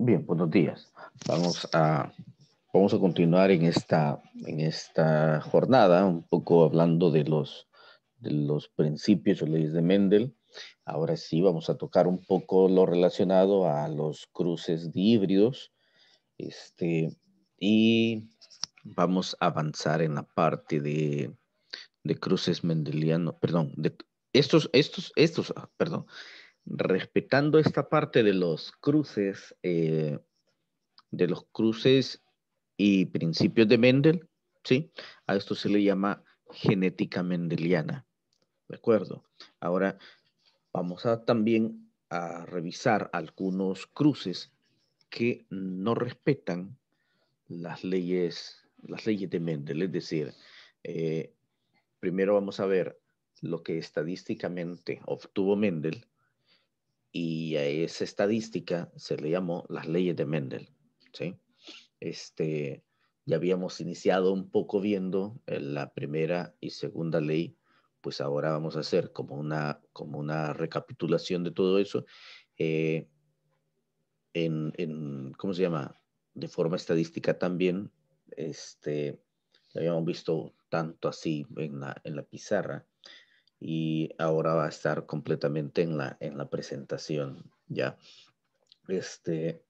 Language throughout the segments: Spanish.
Bien, buenos días. Vamos a, vamos a continuar en esta jornada, un poco hablando de los principios o leyes de Mendel. Ahora sí, vamos a tocar un poco lo relacionado a los cruces de híbridos. Y vamos a avanzar en la parte de cruces mendelianos, perdón, perdón, respetando esta parte de los cruces y principios de Mendel, ¿sí? A esto se le llama genética mendeliana, ¿de acuerdo? Ahora vamos a también a revisar algunos cruces que no respetan las leyes de Mendel, es decir, eh, primero vamos a ver lo que estadísticamente obtuvo Mendel y a esa estadística se le llamó las leyes de Mendel, ¿sí? Ya habíamos iniciado un poco viendo la primera y segunda ley, pues ahora vamos a hacer como una recapitulación de todo eso eh, ¿cómo se llama? De forma estadística también, lo habíamos visto tanto así en la pizarra y ahora va a estar completamente en la presentación, ¿ya? Este,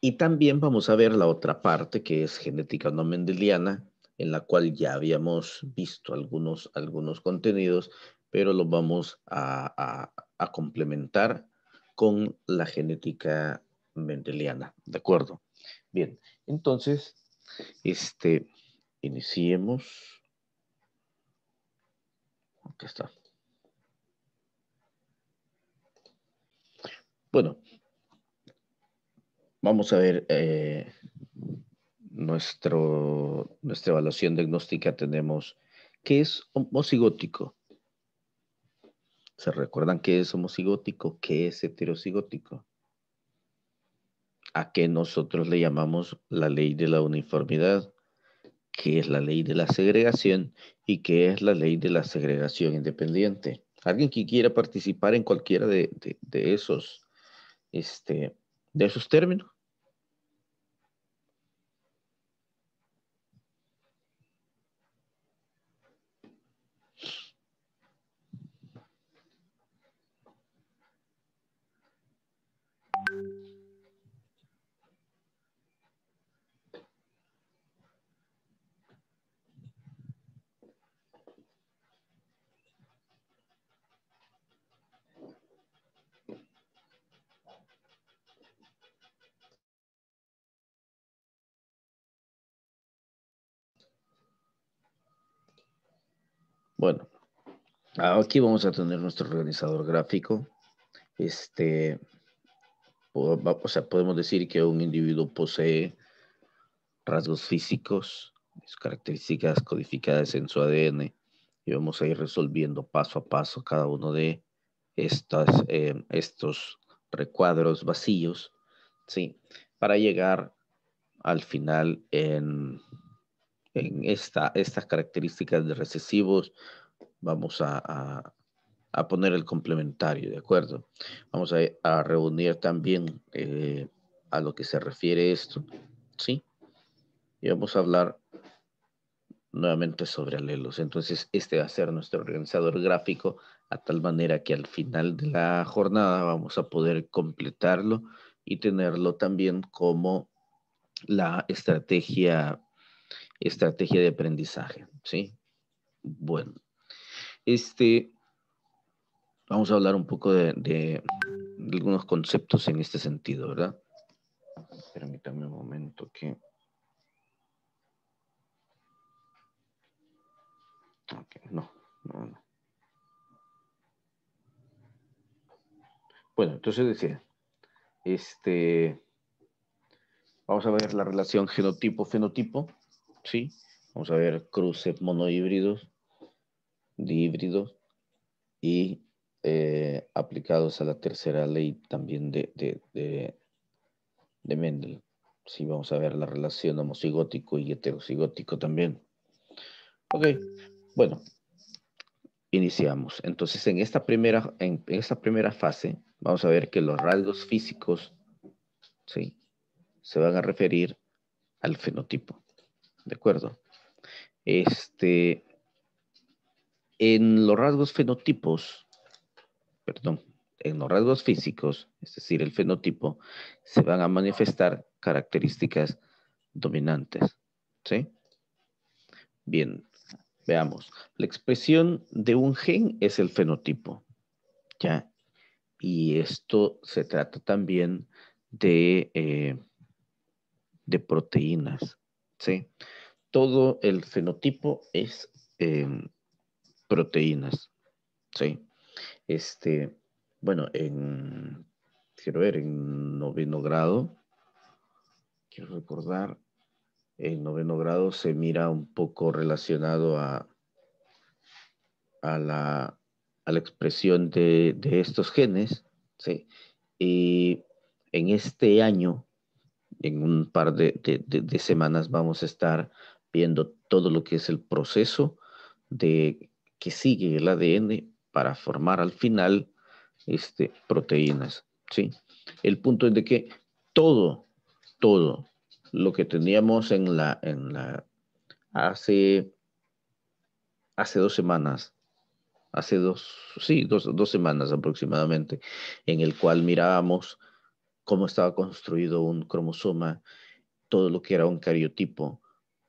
y también vamos a ver la otra parte que es genética no mendeliana, en la cual ya habíamos visto algunos contenidos, pero los vamos a complementar con la genética mendeliana, ¿de acuerdo? Bien, entonces, este, iniciemos. Aquí está. Bueno, vamos a ver nuestra evaluación diagnóstica. Tenemos qué es homocigótico. ¿Se recuerdan qué es homocigótico? ¿Qué es heterocigótico? ¿A qué nosotros le llamamos la ley de la uniformidad? ¿Qué es la ley de la segregación? ¿Y qué es la ley de la segregación independiente? ¿Alguien que quiera participar en cualquiera este, de esos términos? Bueno, aquí vamos a tener nuestro organizador gráfico. O sea, podemos decir que un individuo posee rasgos físicos, sus características codificadas en su ADN, y vamos a ir resolviendo paso a paso cada uno de estos recuadros vacíos, ¿sí? Para llegar al final en estas características de recesivos, vamos a poner el complementario, ¿de acuerdo? Vamos a reunir también a lo que se refiere esto, ¿sí? Y vamos a hablar nuevamente sobre alelos. Entonces, este va a ser nuestro organizador gráfico, a tal manera que al final de la jornada vamos a poder completarlo y tenerlo también como la estrategia de aprendizaje, ¿sí? Bueno, este, vamos a hablar un poco de algunos conceptos en este sentido, ¿verdad? Permítame un momento que... Okay, no. Bueno, entonces decía, vamos a ver la relación genotipo-fenotipo, ¿sí? Vamos a ver cruces monohíbridos, dihíbridos y aplicados a la tercera ley también de Mendel. Sí, vamos a ver la relación homocigótico y heterocigótico también. Ok, bueno, iniciamos. Entonces, en esta primera fase, vamos a ver que los rasgos físicos, ¿sí? Se van a referir al fenotipo, ¿de acuerdo? En los rasgos fenotipos, perdón, en los rasgos físicos, es decir, el fenotipo, se van a manifestar características dominantes, ¿sí? Bien, veamos. La expresión de un gen es el fenotipo, ¿ya? Y esto se trata también de proteínas, ¿sí? Todo el fenotipo es proteínas, ¿sí? Bueno, quiero ver, en noveno grado, quiero recordar, en noveno grado se mira un poco relacionado a la expresión de estos genes, ¿sí? Y en este año, en un par de semanas, vamos a estar viendo todo lo que es el proceso que sigue el ADN para formar al final proteínas, ¿sí? El punto es de que todo, todo lo que teníamos hace, hace 2 semanas, sí, dos semanas aproximadamente, en el cual mirábamos cómo estaba construido un cromosoma, todo lo que era un cariotipo,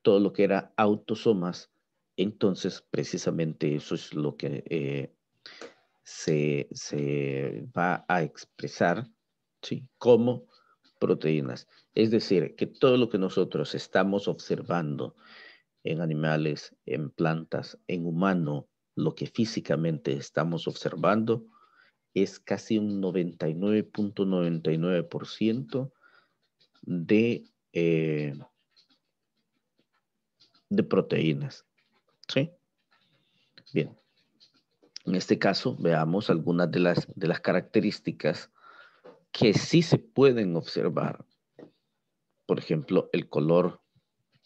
todo lo que era autosomas. Entonces, precisamente eso es lo que se va a expresar, ¿sí? Como proteínas. Es decir, que todo lo que nosotros estamos observando en animales, en plantas, en humano, lo que físicamente estamos observando es casi un 99.99% de, eh, de proteínas. ¿Sí? Bien. En este caso, veamos algunas de las características que sí se pueden observar. Por ejemplo, el color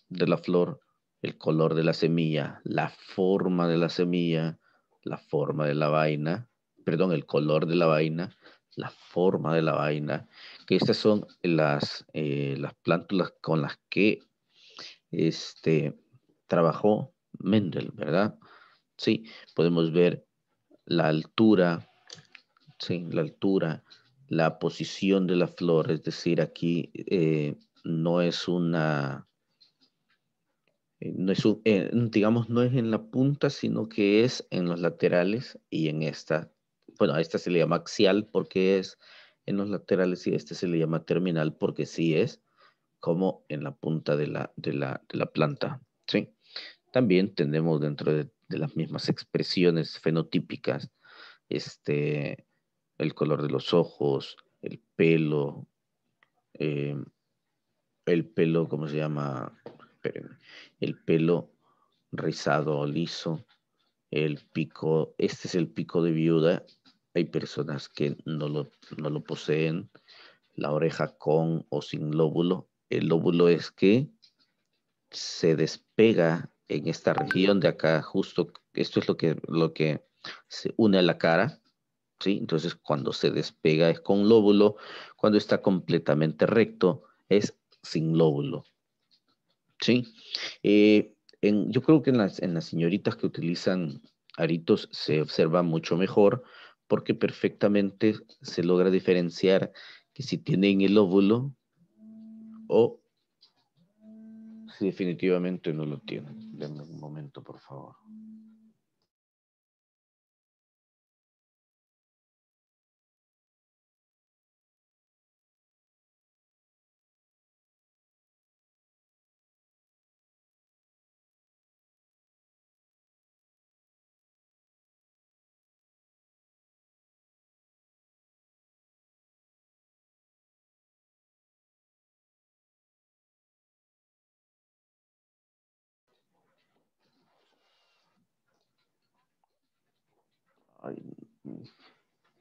de la flor, el color de la semilla, la forma de la semilla, la forma de la vaina, perdón, el color de la vaina, la forma de la vaina, que estas son las plántulas con las que trabajó Mendel, ¿verdad? Sí, podemos ver la altura, sí, la altura, la posición de la flor, es decir, aquí no es digamos, no es en la punta, sino que es en los laterales y en esta, bueno, a esta se le llama axial porque es en los laterales y a este se le llama terminal porque sí es como en la punta de la planta, ¿sí? También tenemos dentro de las mismas expresiones fenotípicas, el color de los ojos, eh, el pelo, ¿cómo se llama? Espérenme. El pelo rizado o liso, el pico, este es el pico de viuda. Hay personas que no lo poseen, la oreja con o sin lóbulo. El lóbulo es que se despega en esta región de acá, justo, esto es lo que se une a la cara, ¿sí? Entonces, cuando se despega es con lóbulo, cuando está completamente recto es sin lóbulo, ¿sí? Yo creo que en las señoritas que utilizan aritos se observa mucho mejor porque perfectamente se logra diferenciar que si tienen el óvulo o si definitivamente no lo tienen. Denme un momento, por favor. Ay,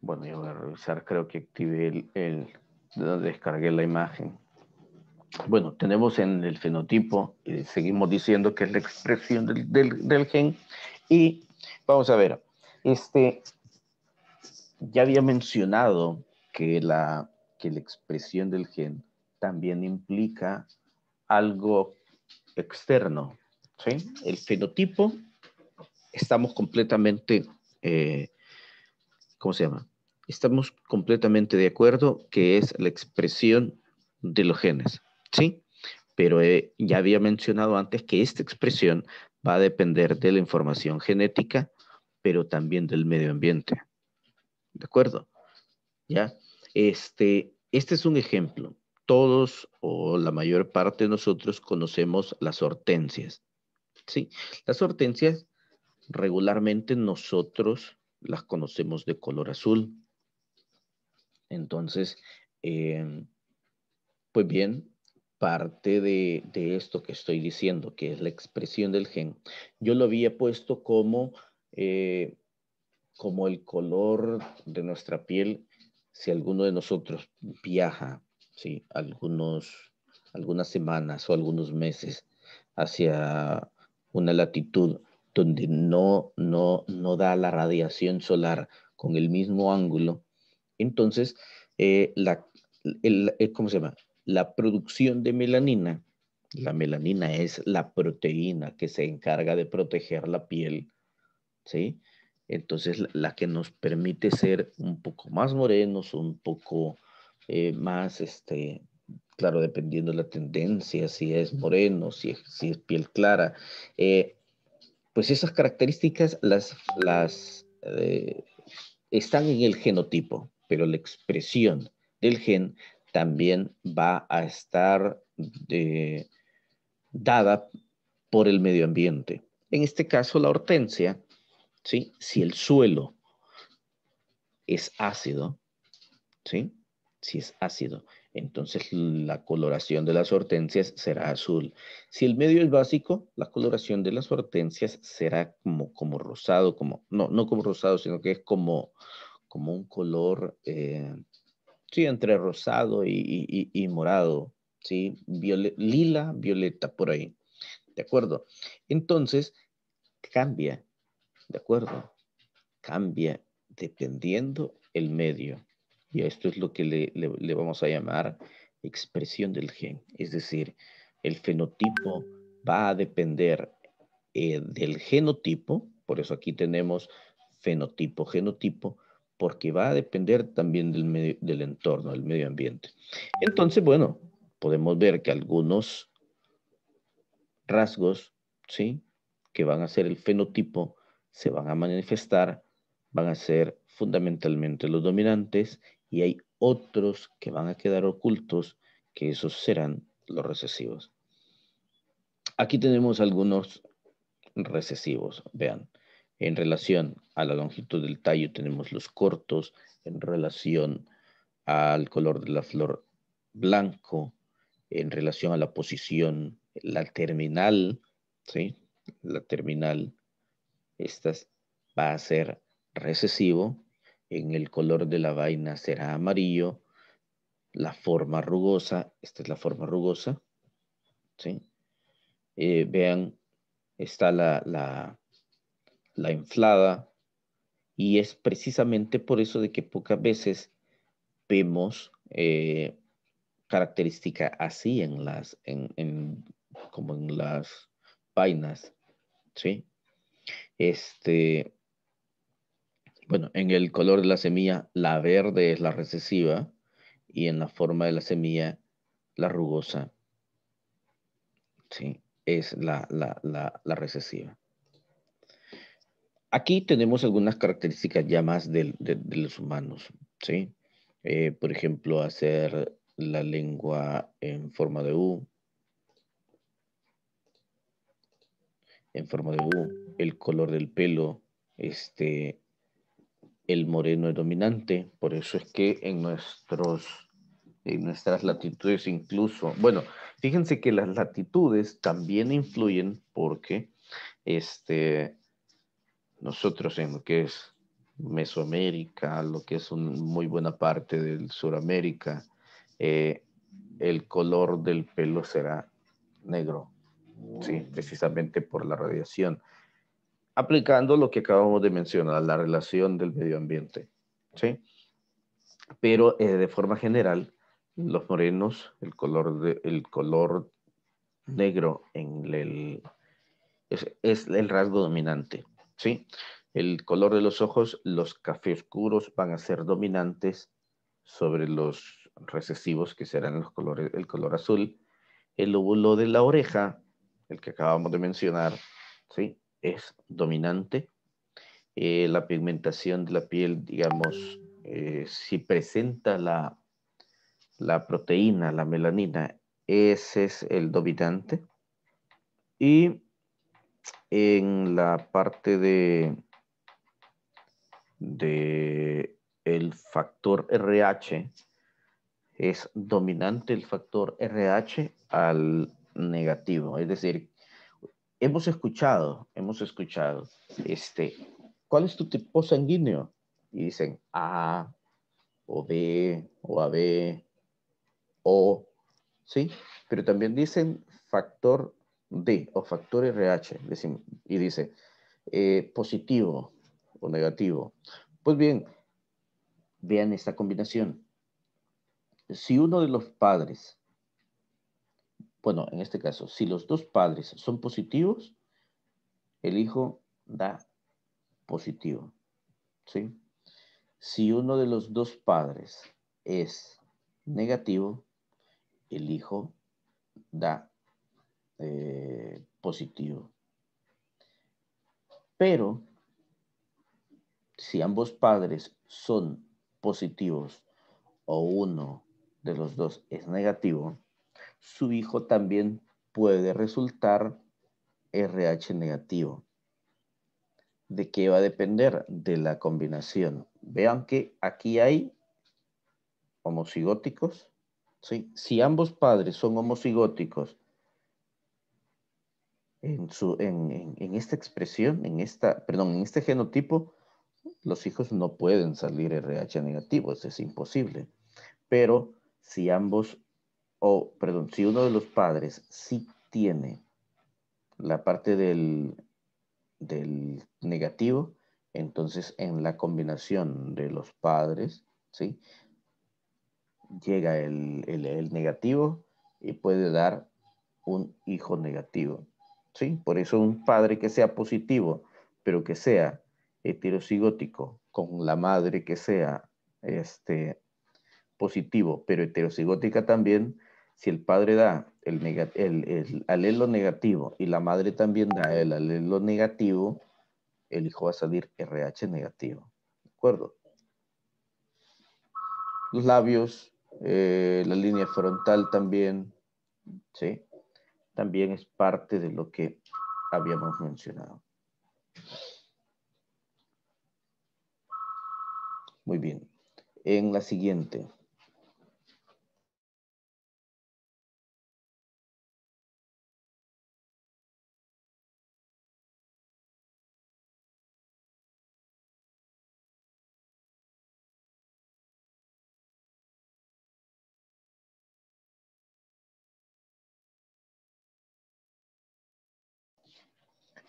bueno, yo voy a revisar, creo que activé de donde descargué la imagen. Bueno, tenemos en el fenotipo, seguimos diciendo que es la expresión del gen, y vamos a ver, ya había mencionado que la expresión del gen también implica algo externo, ¿sí? El fenotipo, estamos completamente, ¿cómo se llama? Estamos completamente de acuerdo que es la expresión de los genes, ¿sí? Pero ya había mencionado antes que esta expresión va a depender de la información genética, pero también del medio ambiente, ¿de acuerdo? ¿Ya? Este es un ejemplo. Todos o la mayor parte de nosotros conocemos las hortensias, ¿sí? Las hortensias regularmente nosotros las conocemos de color azul. Entonces, eh, pues bien, parte de esto que estoy diciendo, que es la expresión del gen, yo lo había puesto como el color de nuestra piel si alguno de nosotros viaja, ¿sí? Algunas semanas o algunos meses hacia una latitud donde no da la radiación solar con el mismo ángulo, entonces ¿cómo se llama? La producción de melanina, la melanina es la proteína que se encarga de proteger la piel, ¿sí? Entonces, la que nos permite ser un poco más morenos, un poco más, claro, dependiendo de la tendencia, si es moreno, si es piel clara, pues esas características están en el genotipo, pero la expresión del gen también va a estar dada por el medio ambiente. En este caso, la hortensia, ¿sí? Si el suelo es ácido, ¿sí? Si es ácido, entonces la coloración de las hortensias será azul. Si el medio es básico, la coloración de las hortensias será como rosado, no como rosado, sino que es como un color, sí, entre rosado y morado, ¿sí? Lila, violeta, por ahí, ¿de acuerdo? Entonces, cambia, ¿de acuerdo? Cambia dependiendo el medio. Y esto es lo que le vamos a llamar expresión del gen. Es decir, el fenotipo va a depender del genotipo, por eso aquí tenemos fenotipo, genotipo, porque va a depender también del entorno, del medio ambiente. Entonces, bueno, podemos ver que algunos rasgos, ¿sí? Que van a ser el fenotipo, se van a manifestar, van a ser fundamentalmente los dominantes y hay otros que van a quedar ocultos, que esos serán los recesivos. Aquí tenemos algunos recesivos, vean. En relación a la longitud del tallo tenemos los cortos, en relación al color de la flor blanco, en relación a la posición, la terminal, ¿sí? La terminal, estas va a ser recesivo, en el color de la vaina será amarillo, la forma rugosa, esta es la forma rugosa, ¿sí? Vean, está la inflada, y es precisamente por eso de que pocas veces vemos característica así como en las vainas, ¿sí? Bueno, en el color de la semilla, la verde es la recesiva y en la forma de la semilla, la rugosa, ¿sí? Es la recesiva. Aquí tenemos algunas características ya más de los humanos, ¿sí? Por ejemplo, hacer la lengua en forma de U, el color del pelo, el moreno es dominante, por eso es que en nuestras latitudes incluso, bueno, fíjense que las latitudes también influyen porque nosotros en lo que es Mesoamérica, lo que es muy buena parte del Suramérica, eh, el color del pelo será negro, ¿sí? Precisamente por la radiación, aplicando lo que acabamos de mencionar, la relación del medio ambiente, ¿sí? Pero de forma general, los morenos, el color negro es el rasgo dominante, ¿sí? El color de los ojos, los café oscuros van a ser dominantes sobre los recesivos, que serán el color azul. El lóbulo de la oreja, el que acabamos de mencionar, ¿sí? Es dominante. La pigmentación de la piel, digamos, si presenta la proteína, la melanina, ese es el dominante. Y en la parte de el factor RH, es dominante el factor RH al negativo. Es decir, hemos escuchado, ¿cuál es tu tipo sanguíneo? Y dicen A, o B, o AB, O, ¿sí? Pero también dicen factor D o factor RH, y dice positivo o negativo. Pues bien, vean esta combinación. Si uno de los padres, bueno, en este caso, si los dos padres son positivos, el hijo da positivo, ¿sí? Si uno de los dos padres es negativo, el hijo da positivo. Pero si ambos padres son positivos o uno de los dos es negativo, su hijo también puede resultar RH negativo. ¿De qué va a depender? De la combinación. Vean que aquí hay homocigóticos, ¿sí? Si ambos padres son homocigóticos en esta expresión, en este genotipo, los hijos no pueden salir RH negativos, es imposible. Pero si si uno de los padres sí tiene la parte del negativo, entonces en la combinación de los padres, ¿sí? Llega el negativo y puede dar un hijo negativo, ¿sí? Por eso un padre que sea positivo, pero que sea heterocigótico, con la madre que sea positivo, pero heterocigótica también, si el padre da el alelo negativo y la madre también da el alelo negativo, el hijo va a salir RH negativo. ¿De acuerdo? Los labios, la línea frontal también, ¿sí? También es parte de lo que habíamos mencionado. Muy bien. En la siguiente.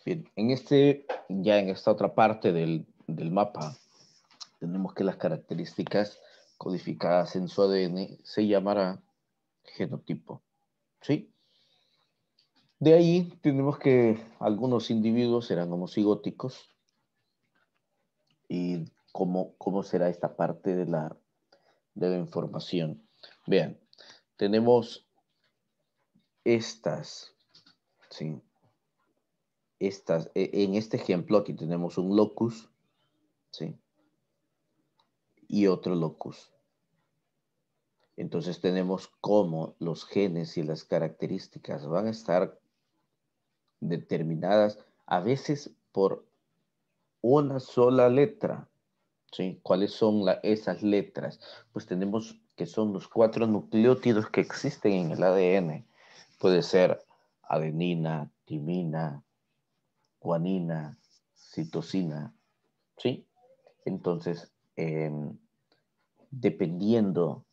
Bien, ya en esta otra parte del mapa, tenemos que las características codificadas en su ADN se llamará genotipo, ¿sí? De ahí tenemos que algunos individuos serán homocigóticos y cómo será esta parte de la información. Vean, tenemos estas, ¿sí? En este ejemplo aquí tenemos un locus, ¿sí? Y otro locus. Entonces tenemos cómo los genes y las características van a estar determinadas a veces por una sola letra, ¿sí? ¿Cuáles son esas letras? Pues tenemos que son los 4 nucleótidos que existen en el ADN. Puede ser adenina, timina, guanina, citosina, ¿sí? Entonces, dependiendo,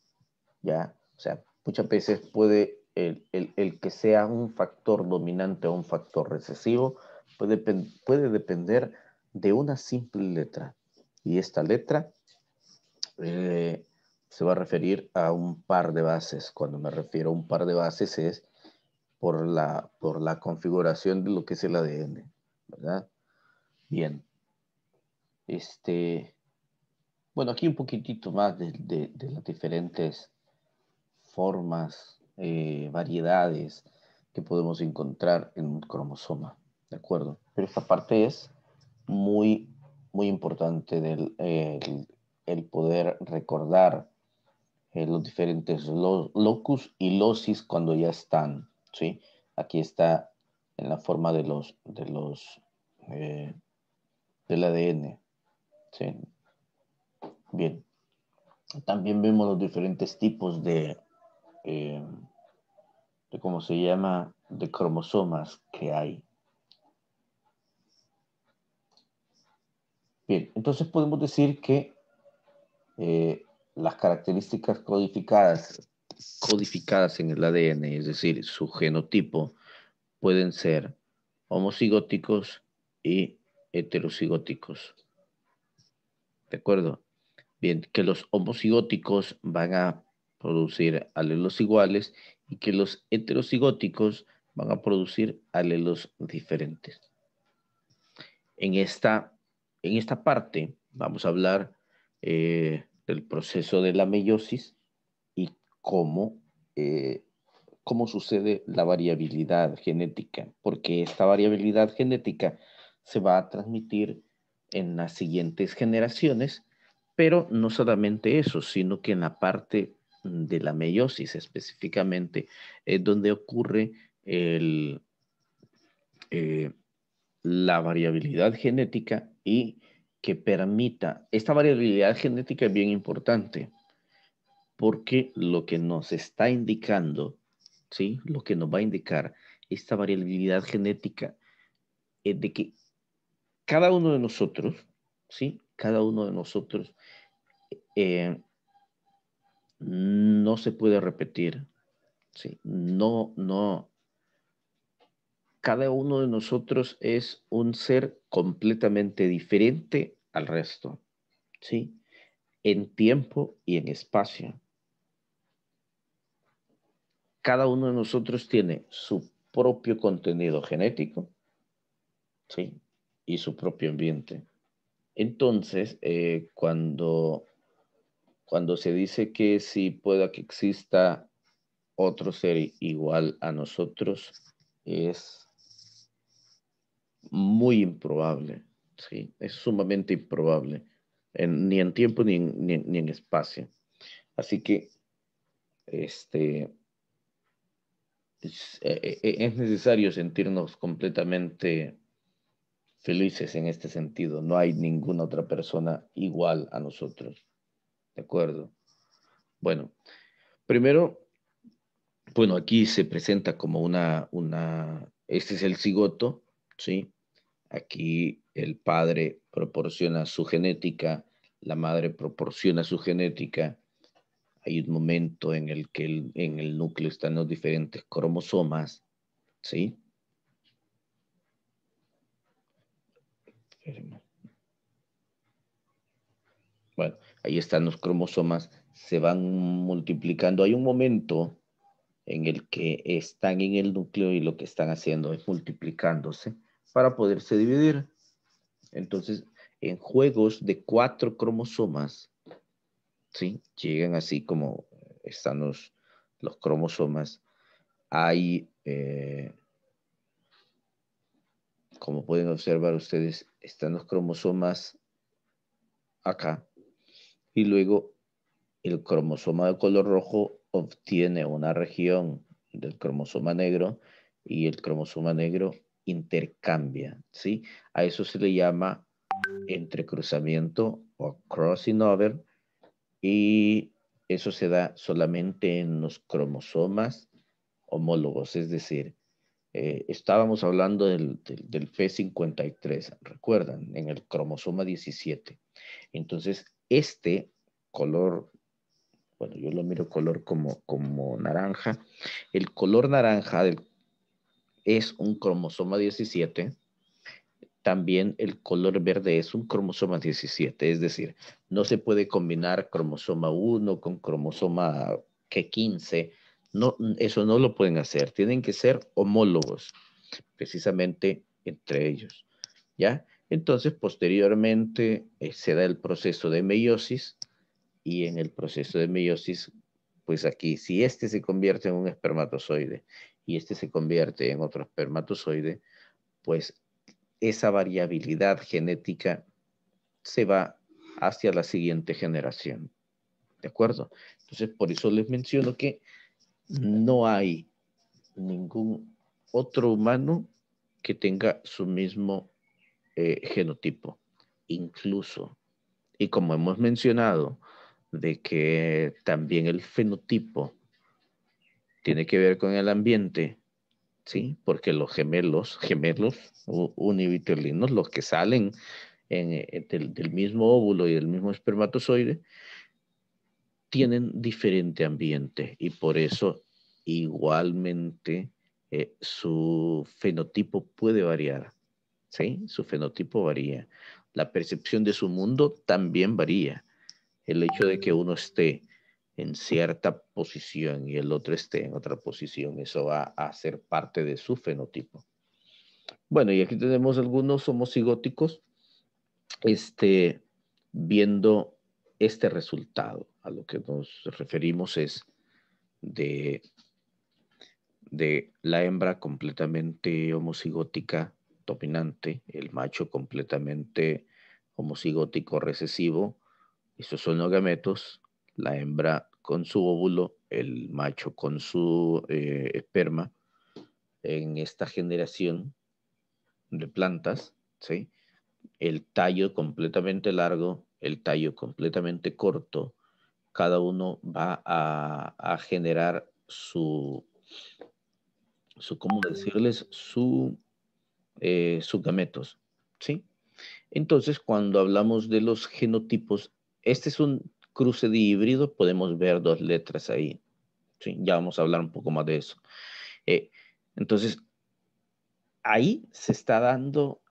¿ya? O sea, muchas veces puede el que sea un factor dominante o un factor recesivo puede depender de una simple letra. Y esta letra se va a referir a un par de bases. Cuando me refiero a un par de bases es por la configuración de lo que es el ADN, ¿verdad? Bien. Bueno, aquí un poquitito más de las diferentes formas, variedades que podemos encontrar en un cromosoma, ¿de acuerdo? Pero esta parte es muy, muy importante el poder recordar los diferentes locus y locis cuando ya están, ¿sí? Aquí está en la forma eh, del ADN, ¿sí? Bien. También vemos los diferentes tipos eh, de cómo se llama, de cromosomas que hay. Bien, entonces podemos decir que las características codificadas en el ADN, es decir, su genotipo, pueden ser homocigóticos y heterocigóticos. ¿De acuerdo? Bien, que los homocigóticos van a producir alelos iguales y que los heterocigóticos van a producir alelos diferentes. En esta parte vamos a hablar del proceso de la meiosis y cómo, eh, cómo sucede la variabilidad genética, porque esta variabilidad genética se va a transmitir en las siguientes generaciones, pero no solamente eso, sino que en la parte de la meiosis específicamente es donde ocurre el, eh, la variabilidad genética y que permita, esta variabilidad genética es bien importante porque lo que nos está indicando, ¿sí? Lo que nos va a indicar esta variabilidad genética es de que cada uno de nosotros, ¿sí? Cada uno de nosotros eh, no se puede repetir, ¿sí? No, cada uno de nosotros es un ser completamente diferente al resto, ¿sí? En tiempo y en espacio. Cada uno de nosotros tiene su propio contenido genético, ¿sí? Y su propio ambiente. Entonces, cuando se dice que si pueda que exista otro ser igual a nosotros, es muy improbable, ¿sí? Es sumamente improbable, ni en tiempo ni en espacio. Así que este, es necesario sentirnos completamente felices en este sentido. No hay ninguna otra persona igual a nosotros. ¿De acuerdo? Bueno, primero, bueno, aquí se presenta como este es el cigoto, ¿sí? Aquí el padre proporciona su genética, la madre proporciona su genética. Hay un momento en el que en el núcleo están los diferentes cromosomas, ¿sí? Bueno, ahí están los cromosomas, se van multiplicando. Hay un momento en el que están en el núcleo y lo que están haciendo es multiplicándose para poderse dividir. Entonces, en juegos de 4 cromosomas, ¿sí? Llegan así como están los cromosomas. Hay, como pueden observar ustedes, están los cromosomas acá y luego el cromosoma de color rojo obtiene una región del cromosoma negro y el cromosoma negro intercambia, ¿sí? A eso se le llama entrecruzamiento o crossing over y eso se da solamente en los cromosomas homólogos, es decir, estábamos hablando del P53, recuerdan, en el cromosoma 17. Entonces, este color, bueno, yo lo miro color como naranja. El color naranja es un cromosoma 17 también el color verde es un cromosoma 17, es decir, no se puede combinar cromosoma 1 con cromosoma 15, no, eso no lo pueden hacer, tienen que ser homólogos, precisamente entre ellos, ¿ya? Entonces, posteriormente se da el proceso de meiosis, y en el proceso de meiosis, pues aquí, si este se convierte en un espermatozoide y este se convierte en otro espermatozoide, pues esa variabilidad genética se va hacia la siguiente generación. ¿De acuerdo? Entonces, por eso les menciono que no hay ningún otro humano que tenga su mismo genotipo, incluso. Y como hemos mencionado, de que también el fenotipo tiene que ver con el ambiente, ¿sí? Porque los gemelos univitelinos, los que salen del mismo óvulo y del mismo espermatozoide, tienen diferente ambiente y por eso igualmente su fenotipo puede variar, ¿sí? Su fenotipo varía. La percepción de su mundo también varía. El hecho de que uno esté en cierta posición y el otro esté en otra posición, eso va a ser parte de su fenotipo. Bueno, y aquí tenemos algunos homocigóticos, viendo este resultado. A lo que nos referimos es de, de la hembra completamente homocigótica dominante, el macho completamente homocigótico recesivo, esos son los gametos, la hembra con su óvulo, el macho con su esperma, en esta generación de plantas, ¿sí? El tallo completamente largo, el tallo completamente corto, cada uno va a generar ¿cómo decirles? Sus gametos, ¿sí? Entonces, cuando hablamos de los genotipos, este es un cruce de híbrido, podemos ver dos letras ahí, ¿sí? Ya vamos a hablar un poco más de eso. Entonces, ahí se está dando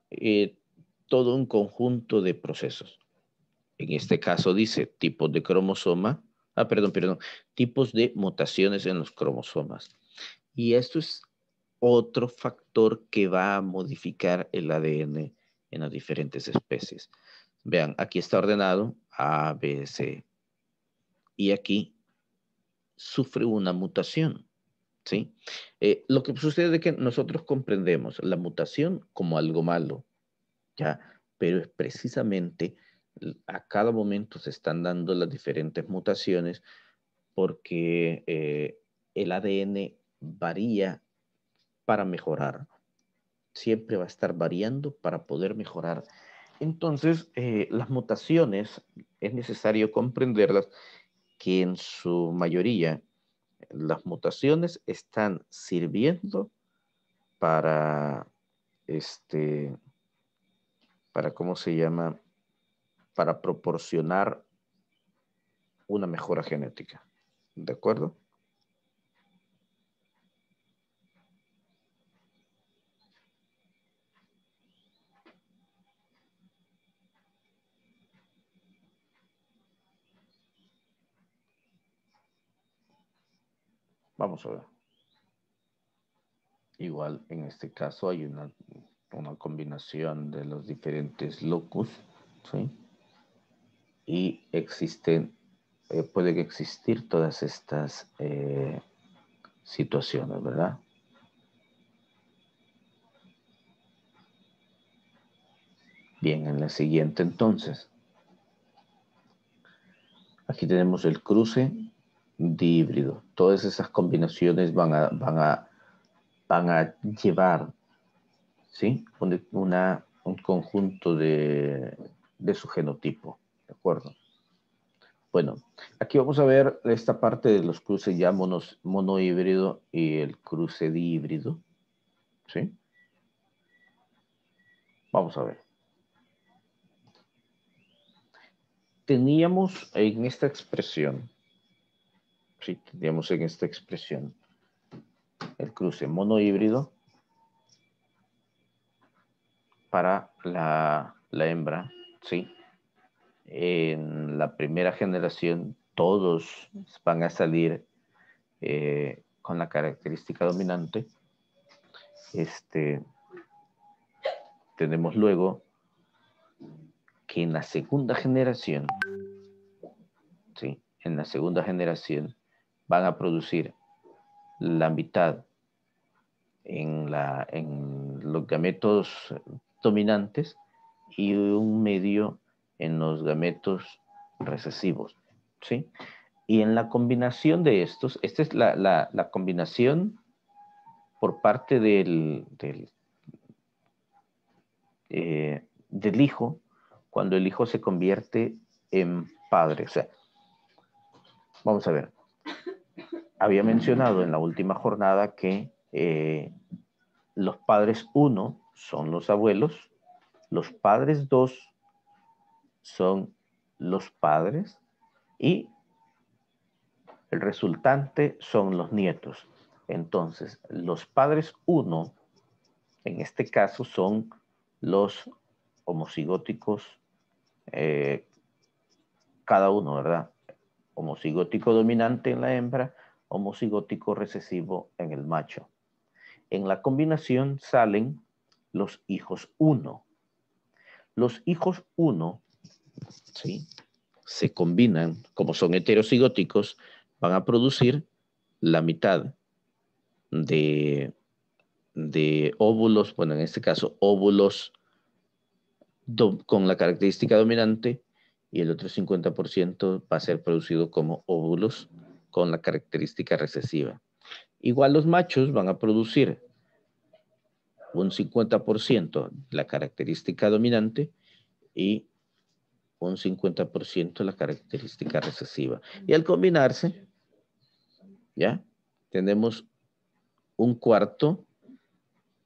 todo un conjunto de procesos. En este caso dice tipos de cromosoma, perdón, tipos de mutaciones en los cromosomas. Y esto es otro factor que va a modificar el ADN en las diferentes especies. Vean, aquí está ordenado A, B, C. Y aquí sufre una mutación, ¿sí? Lo que sucede es que nosotros comprendemos la mutación como algo malo, ¿ya? Pero es precisamente a cada momento se están dando las diferentes mutaciones porque el ADN varía para mejorar. Siempre va a estar variando para poder mejorar. Entonces, las mutaciones es necesario comprenderlas que en su mayoría las mutaciones están sirviendo para, este, ¿cómo se llama? Para proporcionar una mejora genética. ¿De acuerdo? Vamos a ver. Igual en este caso hay una combinación de los diferentes locus, ¿sí? Y pueden existir todas estas situaciones, ¿verdad? Bien, en la siguiente entonces, aquí tenemos el cruce de híbrido. Todas esas combinaciones van a llevar, ¿sí? Un conjunto de su genotipo, ¿de acuerdo? Bueno, aquí vamos a ver esta parte de los cruces ya monohíbrido y el cruce dihíbrido, ¿sí? Vamos a ver. Teníamos en esta expresión, sí, teníamos en esta expresión el cruce monohíbrido para la hembra, ¿sí? En la primera generación todos van a salir con la característica dominante. Tenemos luego que en la segunda generación, ¿sí? En la segunda generación van a producir la mitad en los gametos dominantes y un medio en los gametos recesivos, ¿sí? Y en la combinación de estos, esta es la combinación por parte del hijo, cuando el hijo se convierte en padre. O sea, vamos a ver, había mencionado en la última jornada que los padres 1 son los abuelos, los padres 2 son los padres y el resultante son los nietos. Entonces, los padres 1, en este caso, son los homocigóticos, cada uno, ¿verdad? Homocigótico dominante en la hembra, homocigótico recesivo en el macho. En la combinación salen los hijos 1. Los hijos 1, ¿sí?, se combinan, como son heterocigóticos, van a producir la mitad de óvulos, bueno, en este caso óvulos con la característica dominante, y el otro 50% va a ser producido como óvulos con la característica recesiva. Igual los machos van a producir un 50% la característica dominante y un 50% la característica recesiva. Y al combinarse, ¿ya? Tenemos un cuarto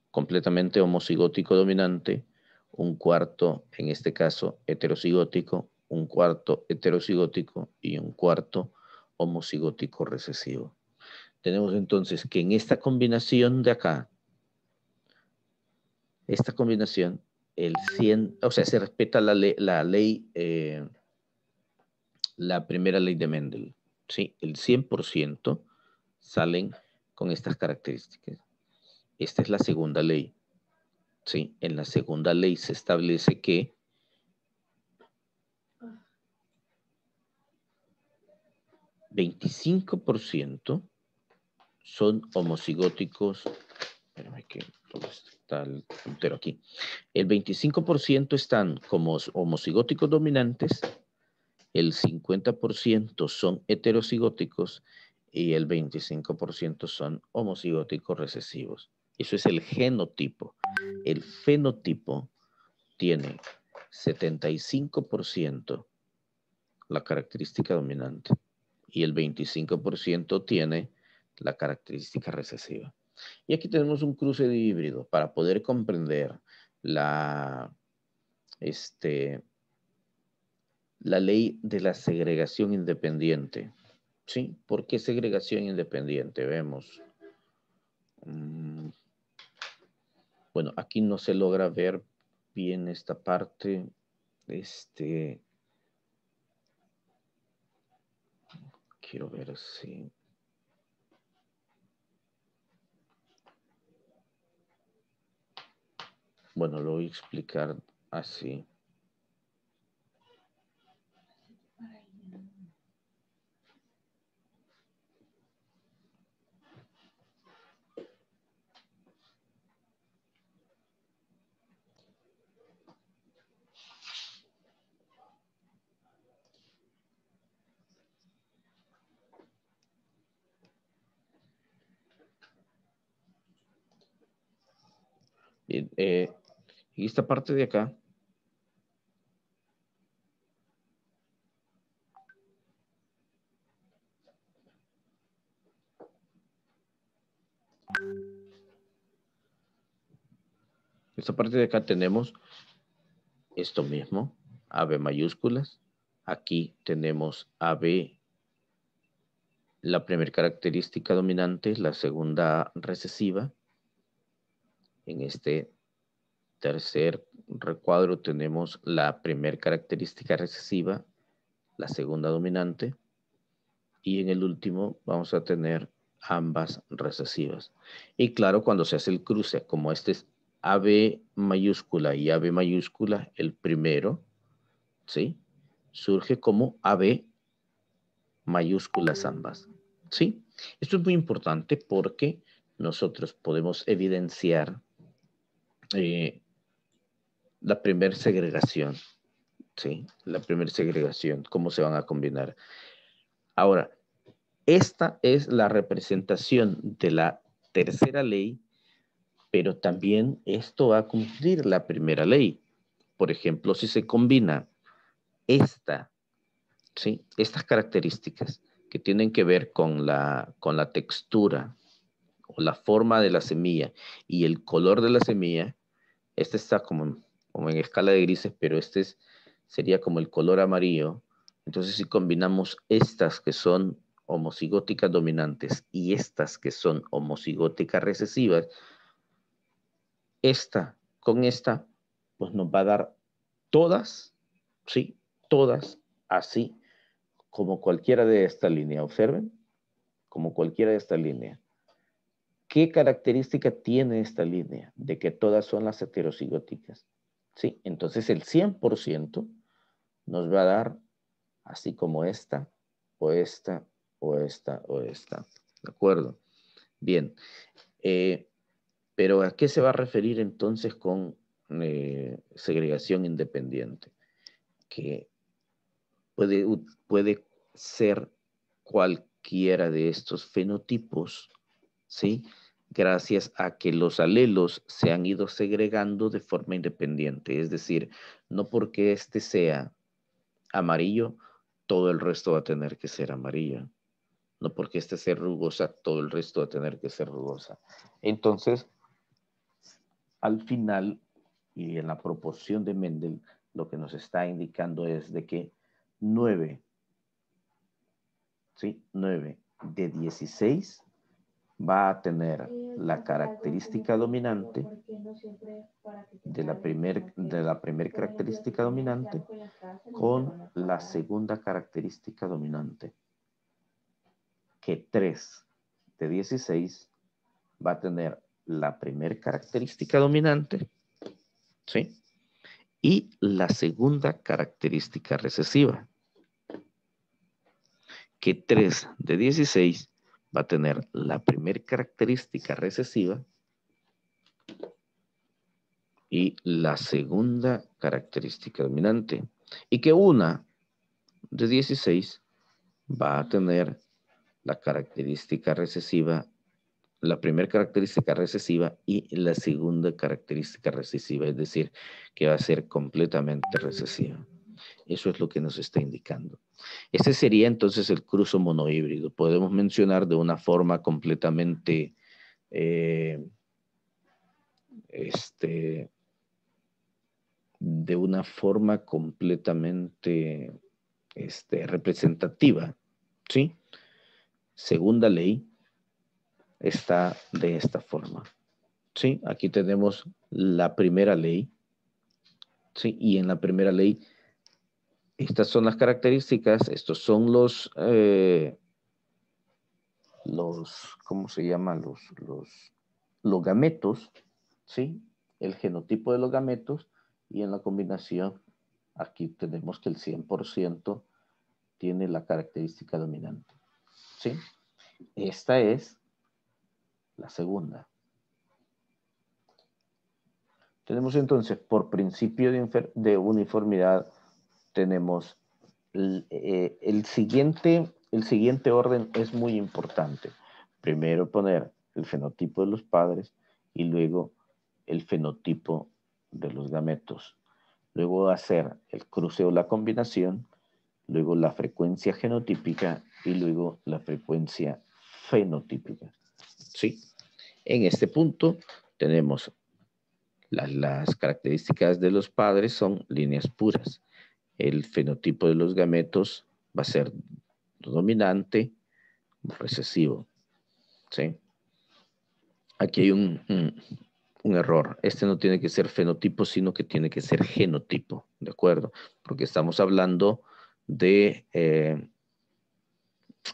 completamente homocigótico dominante, un cuarto, en este caso, heterocigótico, un cuarto heterocigótico y un cuarto homocigótico recesivo. Tenemos entonces que en esta combinación de acá, esta combinación, el 100, o sea, se respeta la ley, la primera ley de Mendel, ¿sí? El 100% salen con estas características. Esta es la segunda ley. Sí, en la segunda ley se establece que $25 son homocigóticos. Espérame que ¿dónde está el puntero aquí? El 25% están como homocigóticos dominantes, el 50% son heterocigóticos y el 25% son homocigóticos recesivos. Eso es el genotipo. El fenotipo tiene 75% la característica dominante y el 25% tiene la característica recesiva. Y aquí tenemos un cruce de híbrido para poder comprender la ley de la segregación independiente. ¿Sí? ¿Por qué segregación independiente? Vemos. Bueno, aquí no se logra ver bien esta parte. Quiero ver si... Bueno, lo voy a explicar así. Y esta parte de acá, tenemos esto mismo, AB mayúsculas. Aquí tenemos AB, la primera característica dominante, la segunda recesiva. En este tercer recuadro tenemos la primera característica recesiva, la segunda dominante, y en el último vamos a tener ambas recesivas. Y claro, cuando se hace el cruce, como este es AB mayúscula y AB mayúscula, el primero, ¿sí? Surge como AB mayúsculas ambas, ¿sí? Esto es muy importante porque nosotros podemos evidenciar la primera segregación, ¿sí? La primera segregación, cómo se van a combinar. Ahora, esta es la representación de la tercera ley, pero también esto va a cumplir la primera ley. Por ejemplo, si se combina esta, ¿sí? Estas características que tienen que ver con la textura o la forma de la semilla y el color de la semilla, este está como en escala de grises, pero sería como el color amarillo. Entonces, si combinamos estas que son homocigóticas dominantes y estas que son homocigóticas recesivas, esta con esta, pues nos va a dar todas, ¿sí? Todas así como cualquiera de esta línea. Observen, como cualquiera de esta línea. ¿Qué característica tiene esta línea? De que todas son las heterocigóticas. ¿Sí? Entonces el 100% nos va a dar así como esta, o esta, o esta, o esta. ¿De acuerdo? Bien. Pero ¿a qué se va a referir entonces con segregación independiente? Que puede ser cualquiera de estos fenotipos, ¿sí? Gracias a que los alelos se han ido segregando de forma independiente. Es decir, no porque este sea amarillo, todo el resto va a tener que ser amarillo. No porque este sea rugosa, todo el resto va a tener que ser rugosa. Entonces, al final, y en la proporción de Mendel, lo que nos está indicando es de que 9, ¿sí? 9 de 16 va a tener la característica dominante de la primer característica dominante con la segunda característica dominante. Que 3 de 16 va a tener la primera característica dominante, ¿sí? Y la segunda característica recesiva. Que 3 de 16 va a tener la primera característica recesiva y la segunda característica dominante. Y que 1 de 16 va a tener la característica recesiva, la primera característica recesiva y la segunda característica recesiva, es decir, que va a ser completamente recesiva. Eso es lo que nos está indicando. Ese sería entonces el cruzo monohíbrido. Podemos mencionar de una forma completamente representativa, ¿sí? Segunda ley está de esta forma, ¿sí? Aquí tenemos la primera ley, ¿sí? Y en la primera ley, estas son las características, estos son ¿cómo se llaman? Los gametos, ¿sí? El genotipo de los gametos, y en la combinación, aquí tenemos que el 100% tiene la característica dominante, ¿sí? Esta es la segunda. Tenemos entonces, por principio de uniformidad, tenemos el siguiente orden es muy importante. Primero poner el fenotipo de los padres y luego el fenotipo de los gametos. Luego hacer el cruce o la combinación, luego la frecuencia genotípica y luego la frecuencia fenotípica. ¿Sí? En este punto tenemos las características de los padres son líneas puras. El fenotipo de los gametos va a ser dominante, recesivo. ¿Sí? Aquí hay un error. Este no tiene que ser fenotipo, sino que tiene que ser genotipo, ¿de acuerdo? Porque estamos hablando de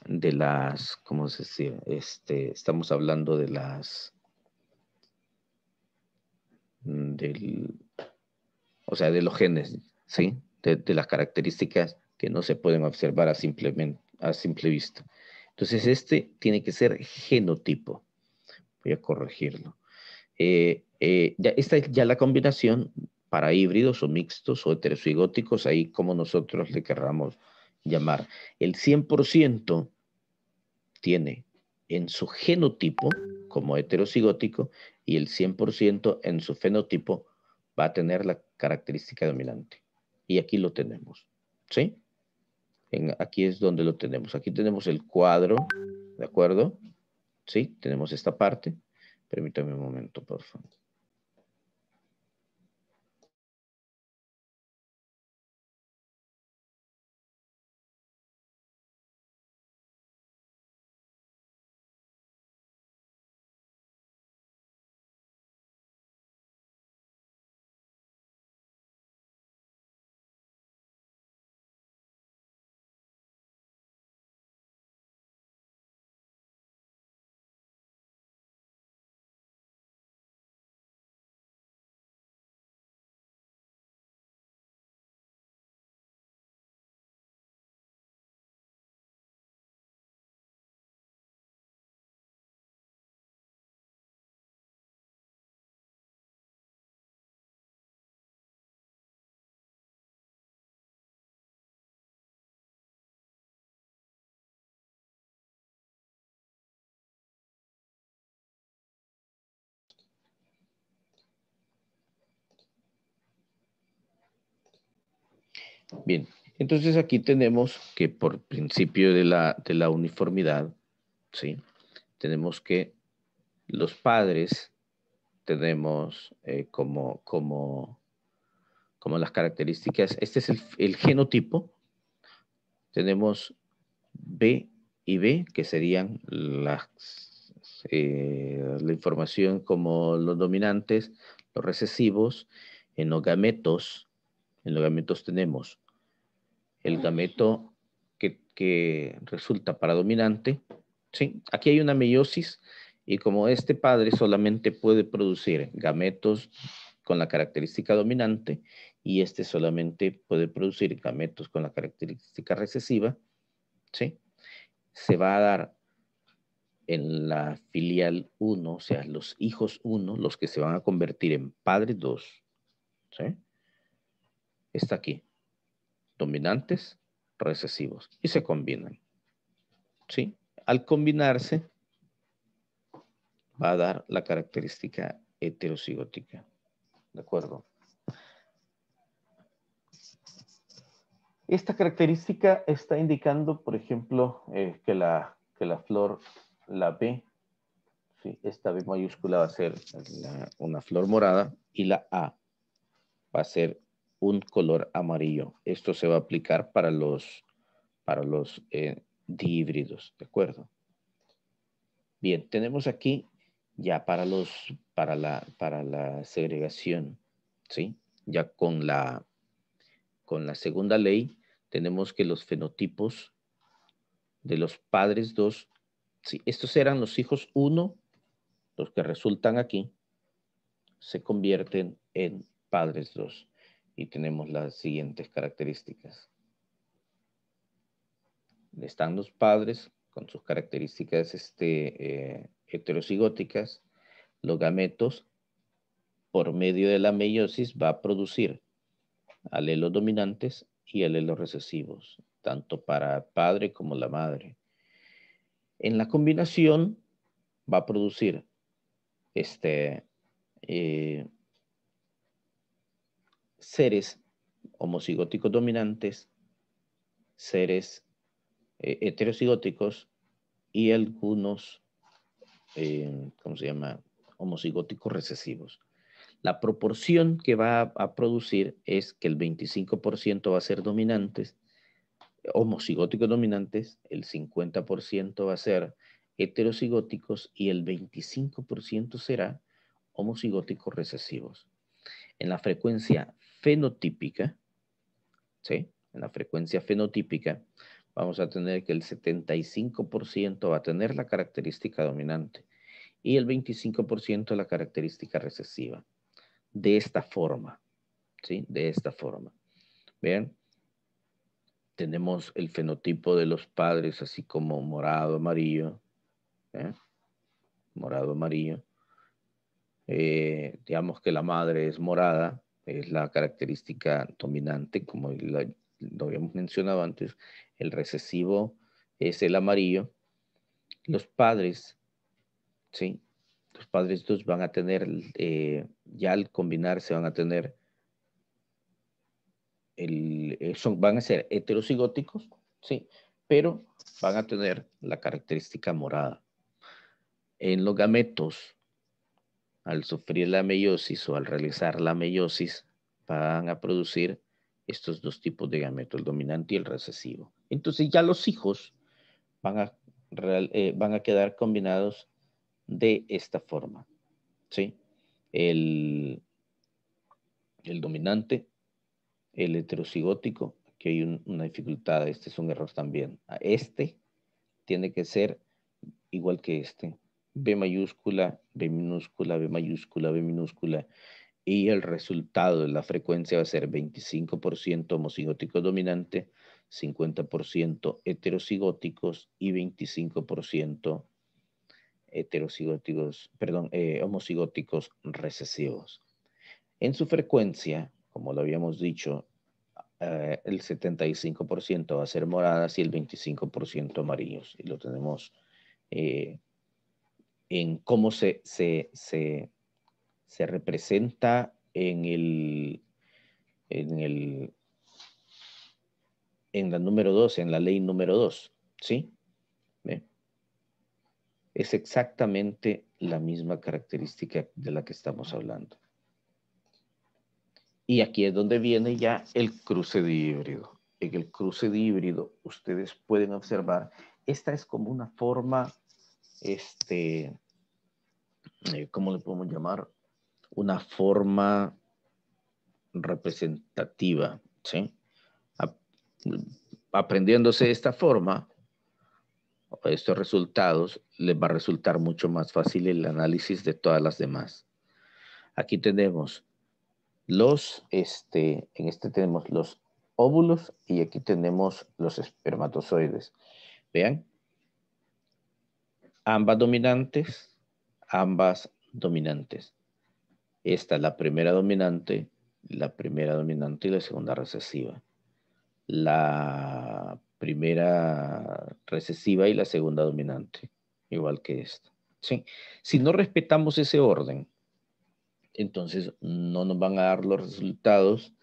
las, ¿cómo se dice? Estamos hablando de las, del, o sea, de los genes, ¿sí? De las características que no se pueden observar a simple vista. Entonces, este tiene que ser genotipo. Voy a corregirlo. Esta es ya la combinación para híbridos o mixtos o heterocigóticos, ahí como nosotros le querramos llamar. El 100% tiene en su genotipo como heterocigótico y el 100% en su fenotipo va a tener la característica dominante. Y aquí lo tenemos, ¿sí? Aquí es donde lo tenemos. Aquí tenemos el cuadro, ¿de acuerdo? Sí, tenemos esta parte. Permítame un momento, por favor. Bien, entonces aquí tenemos que por principio de la uniformidad, ¿sí? Tenemos que los padres tenemos como las características, este es el genotipo, tenemos B y B, que serían la información como los dominantes, los recesivos. En los gametos tenemos el gameto que resulta para dominante, ¿sí? Aquí hay una meiosis y como este padre solamente puede producir gametos con la característica dominante y este solamente puede producir gametos con la característica recesiva, ¿sí? Se va a dar en la filial 1, o sea, los hijos 1, los que se van a convertir en padres 2, ¿sí? Está aquí, dominantes, recesivos, y se combinan, ¿sí? Al combinarse, va a dar la característica heterocigótica, ¿de acuerdo? Esta característica está indicando, por ejemplo, que la flor, la B, ¿sí? Esta B mayúscula va a ser una flor morada y la A va a ser un color amarillo. Esto se va a aplicar para los dihíbridos, ¿de acuerdo? Bien, tenemos aquí ya para la segregación, ¿sí? Ya con la segunda ley tenemos que los fenotipos de los padres 2, sí, estos eran los hijos 1, los que resultan aquí, se convierten en padres 2 y tenemos las siguientes características. Están los padres con sus características heterocigóticas, los gametos por medio de la meiosis va a producir alelos dominantes y alelos recesivos, tanto para padre como la madre. En la combinación va a producir eh, seres homocigóticos dominantes, seres heterocigóticos y algunos, ¿cómo se llama? Homocigóticos recesivos. La proporción que va a producir es que el 25% va a ser dominantes, homocigóticos dominantes, el 50% va a ser heterocigóticos y el 25% será homocigóticos recesivos. En la frecuencia fenotípica, ¿sí? En la frecuencia fenotípica vamos a tener que el 75% va a tener la característica dominante y el 25% la característica recesiva. De esta forma, ¿sí? De esta forma. Vean, tenemos el fenotipo de los padres así como morado, amarillo, ¿eh? Morado, amarillo. Digamos que la madre es morada, es la característica dominante, como lo habíamos mencionado antes. El recesivo es el amarillo. Los padres, ¿sí? Los padres estos van a tener, ya al combinarse van a tener, van a ser heterocigóticos, ¿sí? Pero van a tener la característica morada. En los gametos, al sufrir la meiosis o al realizar la meiosis, van a producir estos dos tipos de gametos, el dominante y el recesivo. Entonces ya los hijos van a quedar combinados de esta forma, ¿sí? El dominante, el heterocigótico, aquí hay una dificultad, este es un error también. Este tiene que ser igual que este. B mayúscula, B minúscula, B mayúscula, B minúscula. Y el resultado de la frecuencia va a ser 25% homocigótico dominante, 50% heterocigóticos y 25% homocigóticos recesivos. En su frecuencia, como lo habíamos dicho, el 75% va a ser moradas y el 25% amarillos. Y lo tenemos en cómo se representa en la número 2, en la ley número 2, ¿sí? ¿Ve? Es exactamente la misma característica de la que estamos hablando. Y aquí es donde viene ya el cruce de híbrido. En el cruce de híbrido, ustedes pueden observar, esta es como una forma, ¿cómo le podemos llamar? Una forma representativa, ¿sí? Aprendiéndose esta forma, estos resultados, les va a resultar mucho más fácil el análisis de todas las demás. Aquí tenemos en este tenemos los óvulos y aquí tenemos los espermatozoides. Vean, ambas dominantes. Esta es la primera dominante y la segunda recesiva. La primera recesiva y la segunda dominante, igual que esta. ¿Sí? Si no respetamos ese orden, entonces no nos van a dar los resultados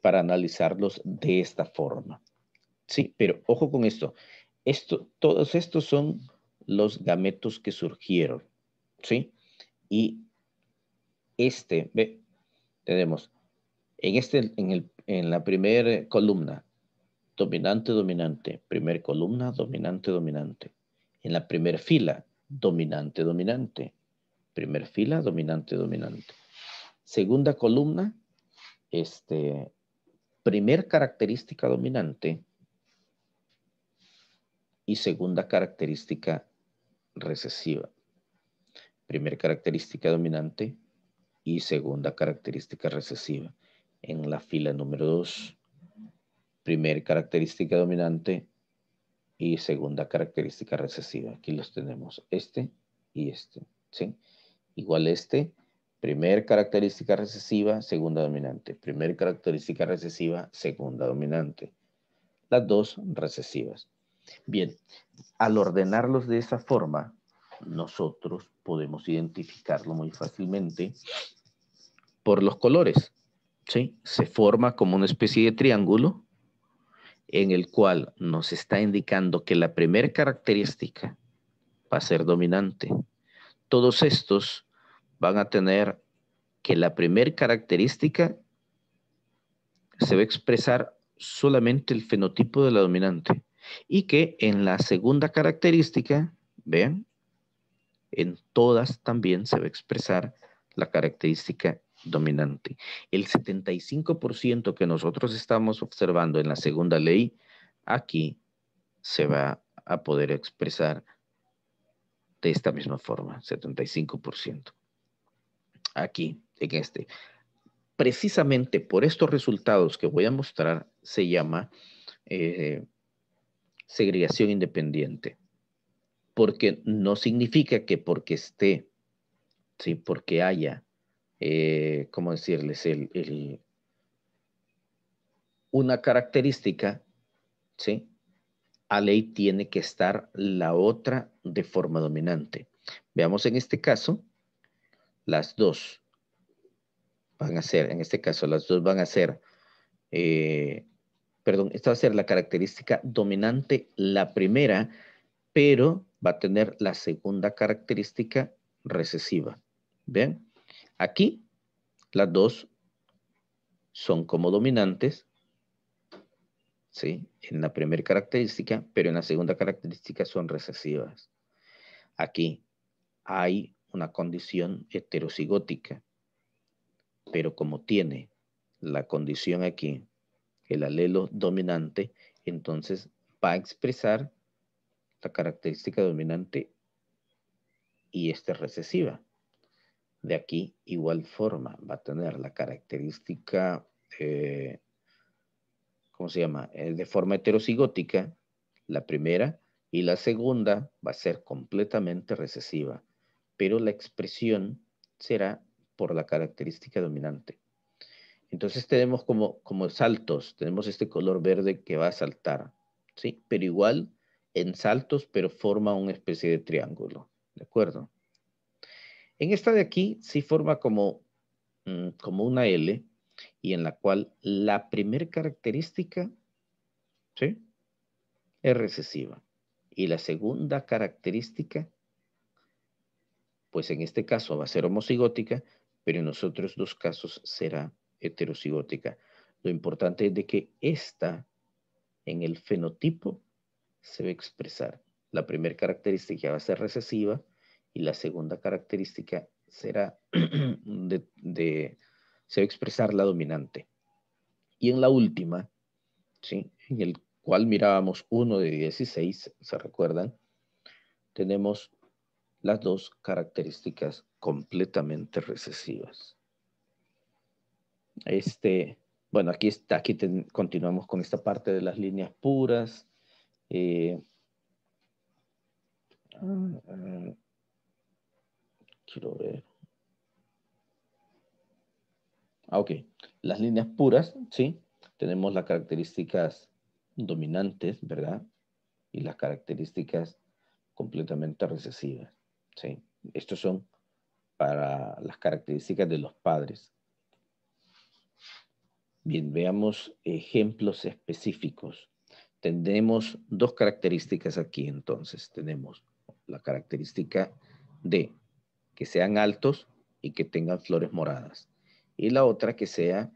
para analizarlos de esta forma. Sí, pero ojo con esto. Todos estos son los gametos que surgieron, ¿sí? Y tenemos en la primera columna, dominante, dominante. Primer columna, dominante, dominante. En la primera fila, dominante, dominante. Primer fila, dominante, dominante. Segunda columna, primer característica dominante y segunda característica recesiva. Primer característica dominante y segunda característica recesiva. En la fila número 2, primer característica dominante y segunda característica recesiva. Aquí los tenemos, y ¿sí? Igual primer característica recesiva, segunda dominante. Primer característica recesiva, segunda dominante. Las dos recesivas. Bien, al ordenarlos de esa forma, nosotros podemos identificarlo muy fácilmente por los colores, ¿sí? Se forma como una especie de triángulo en el cual nos está indicando que la primera característica va a ser dominante. Todos estos van a tener que la primera característica se va a expresar solamente el fenotipo de la dominante y que en la segunda característica, vean, en todas también se va a expresar la característica dominante. El 75% que nosotros estamos observando en la segunda ley, aquí se va a poder expresar de esta misma forma, 75%. Aquí, en este. Precisamente por estos resultados que voy a mostrar, se llama segregación independiente. Porque no significa que porque esté, ¿sí? Porque haya, ¿cómo decirles? Una característica, ¿sí? A ley tiene que estar la otra de forma dominante. Veamos en este caso, las dos van a ser, en este caso, las dos van a ser, perdón, esta va a ser la característica dominante, la primera, pero va a tener la segunda característica recesiva. ¿Ven? Aquí, las dos son como dominantes, ¿sí? En la primera característica, pero en la segunda característica son recesivas. Aquí hay una condición heterocigótica, pero como tiene la condición aquí, el alelo dominante, entonces va a expresar la característica dominante y esta es recesiva. De aquí, igual forma, va a tener la característica, ¿cómo se llama? De forma heterocigótica, la primera, y la segunda va a ser completamente recesiva, pero la expresión será por la característica dominante. Entonces tenemos como saltos, tenemos este color verde que va a saltar, ¿sí? Pero igual en saltos, pero forma una especie de triángulo, ¿de acuerdo? En esta de aquí sí forma como una L y en la cual la primera característica, ¿sí? Es recesiva. Y la segunda característica, pues en este caso va a ser homocigótica, pero en los otros dos casos será heterocigótica. Lo importante es de que esta en el fenotipo se va a expresar. La primera característica va a ser recesiva y la segunda característica será se va a expresar la dominante. Y en la última, ¿sí? En el cual mirábamos 1 de 16, ¿se recuerdan? Tenemos las dos características completamente recesivas. Bueno, aquí continuamos con esta parte de las líneas puras. Quiero ver. Ok, las líneas puras, ¿sí? Tenemos las características dominantes, ¿verdad? Y las características completamente recesivas, ¿sí? Estos son para las características de los padres. Bien, veamos ejemplos específicos. Tenemos dos características aquí, entonces. Tenemos la característica de que sean altos y que tengan flores moradas. Y la otra que sea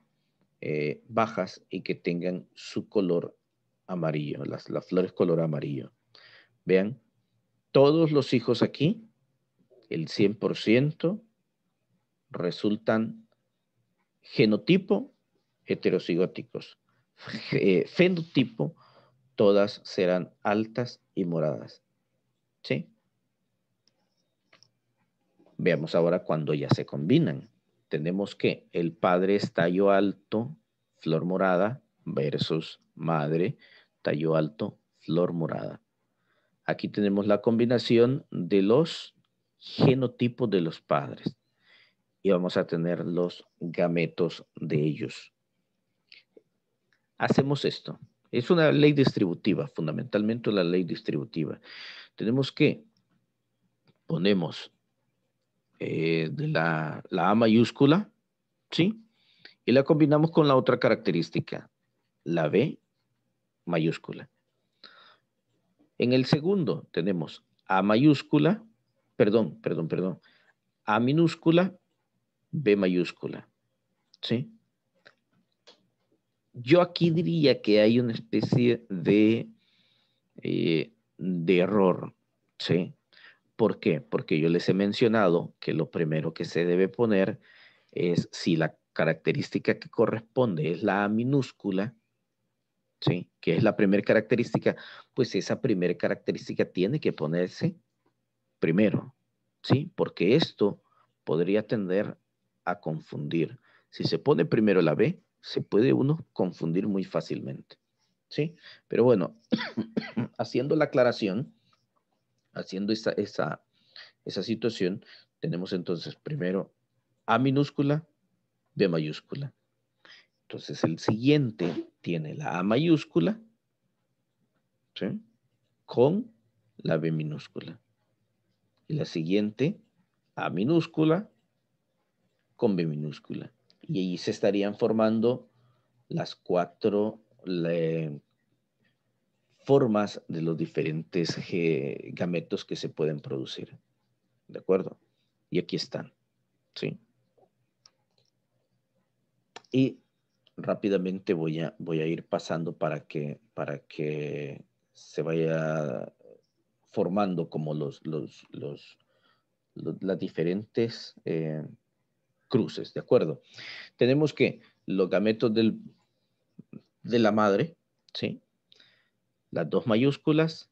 bajas y que tengan su color amarillo, las flores color amarillo. Vean, todos los hijos aquí, el 100%, resultan genotipo heterocigóticos. Fenotipo, todas serán altas y moradas. ¿Sí? Veamos ahora cuando ya se combinan. Tenemos que el padre es tallo alto, flor morada, versus madre, tallo alto, flor morada. Aquí tenemos la combinación de los genotipos de los padres. Y vamos a tener los gametos de ellos. Hacemos esto. Es una ley distributiva, fundamentalmente la ley distributiva. Tenemos que ponemos de la A mayúscula, ¿sí? Y la combinamos con la otra característica, la B mayúscula. En el segundo tenemos A mayúscula, perdón, A minúscula, B mayúscula, ¿sí? Yo aquí diría que hay una especie de error, ¿sí? ¿Por qué? Porque yo les he mencionado que lo primero que se debe poner es si la característica que corresponde es la A minúscula, ¿sí? Que es la primera característica, pues esa primera característica tiene que ponerse primero, ¿sí? Porque esto podría tender a confundir. Si se pone primero la B, se puede uno confundir muy fácilmente, ¿sí? Pero bueno, haciendo la aclaración, haciendo esa situación, tenemos entonces primero A minúscula, B mayúscula. Entonces el siguiente tiene la A mayúscula, ¿sí? Con la B minúscula. Y la siguiente, A minúscula con B minúscula. Y ahí se estarían formando las cuatro formas de los diferentes gametos que se pueden producir. ¿De acuerdo? Y aquí están, ¿sí? Y rápidamente voy a ir pasando para que se vaya formando como las diferentes cruces, ¿de acuerdo? Tenemos que los gametos de la madre, ¿sí? Las dos mayúsculas,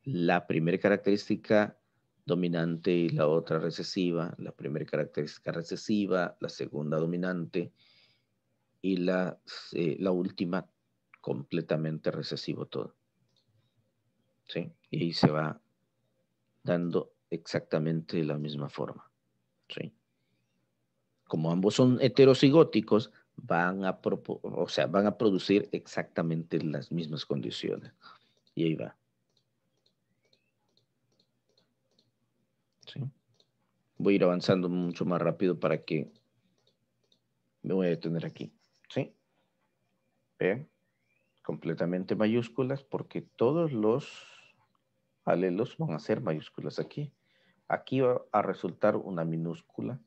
la primera característica dominante y la otra recesiva, la primera característica recesiva, la segunda dominante y la última completamente recesivo todo, ¿sí? Y ahí se va dando exactamente de la misma forma, ¿sí? Como ambos son heterocigóticos, van a producir exactamente las mismas condiciones. Y ahí va, ¿sí? Voy a ir avanzando mucho más rápido para que me voy a detener aquí, ¿sí? Vean, completamente mayúsculas porque todos los alelos van a ser mayúsculas aquí. Aquí va a resultar una minúscula.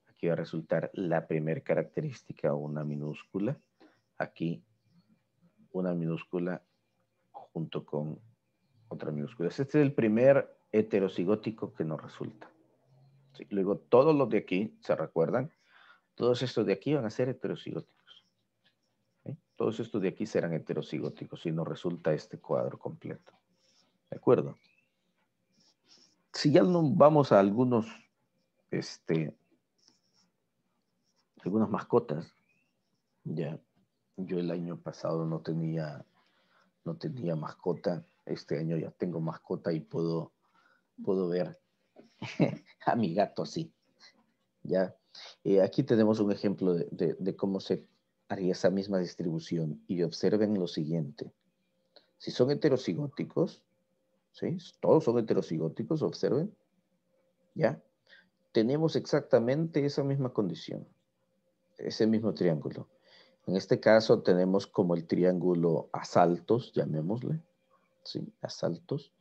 Aquí va a resultar la primera característica, una minúscula. Aquí una minúscula junto con otra minúscula. Este es el primer heterocigótico que nos resulta. ¿Sí? Luego todos los de aquí, ¿se recuerdan? Todos estos de aquí van a ser heterocigóticos. ¿Sí? Todos estos de aquí serán heterocigóticos y nos resulta este cuadro completo. ¿De acuerdo? Si ya no vamos a algunas mascotas, ya yo el año pasado no tenía mascota, este año ya tengo mascota y puedo ver a mi gato así, ya. Aquí tenemos un ejemplo de cómo se haría esa misma distribución y observen lo siguiente. Si son heterocigóticos, ¿sí? Todos son heterocigóticos, observen, ¿ya? Tenemos exactamente esa misma condición, ese mismo triángulo. En este caso tenemos como el triángulo asaltos, llamémosle, ¿sí? Asaltos.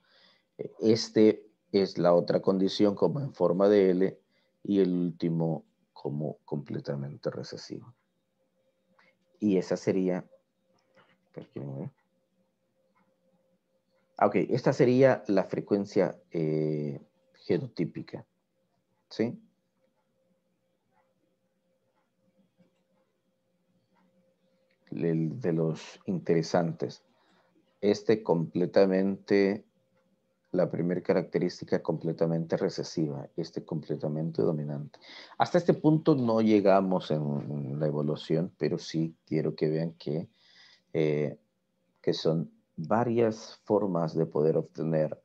Este es la otra condición como en forma de L y el último como completamente recesivo. Y esa sería, ok, esta sería la frecuencia genotípica, ¿sí? De los interesantes. Este completamente, la primera característica completamente recesiva, este completamente dominante. Hasta este punto no llegamos en la evolución, pero sí quiero que vean que son varias formas de poder obtener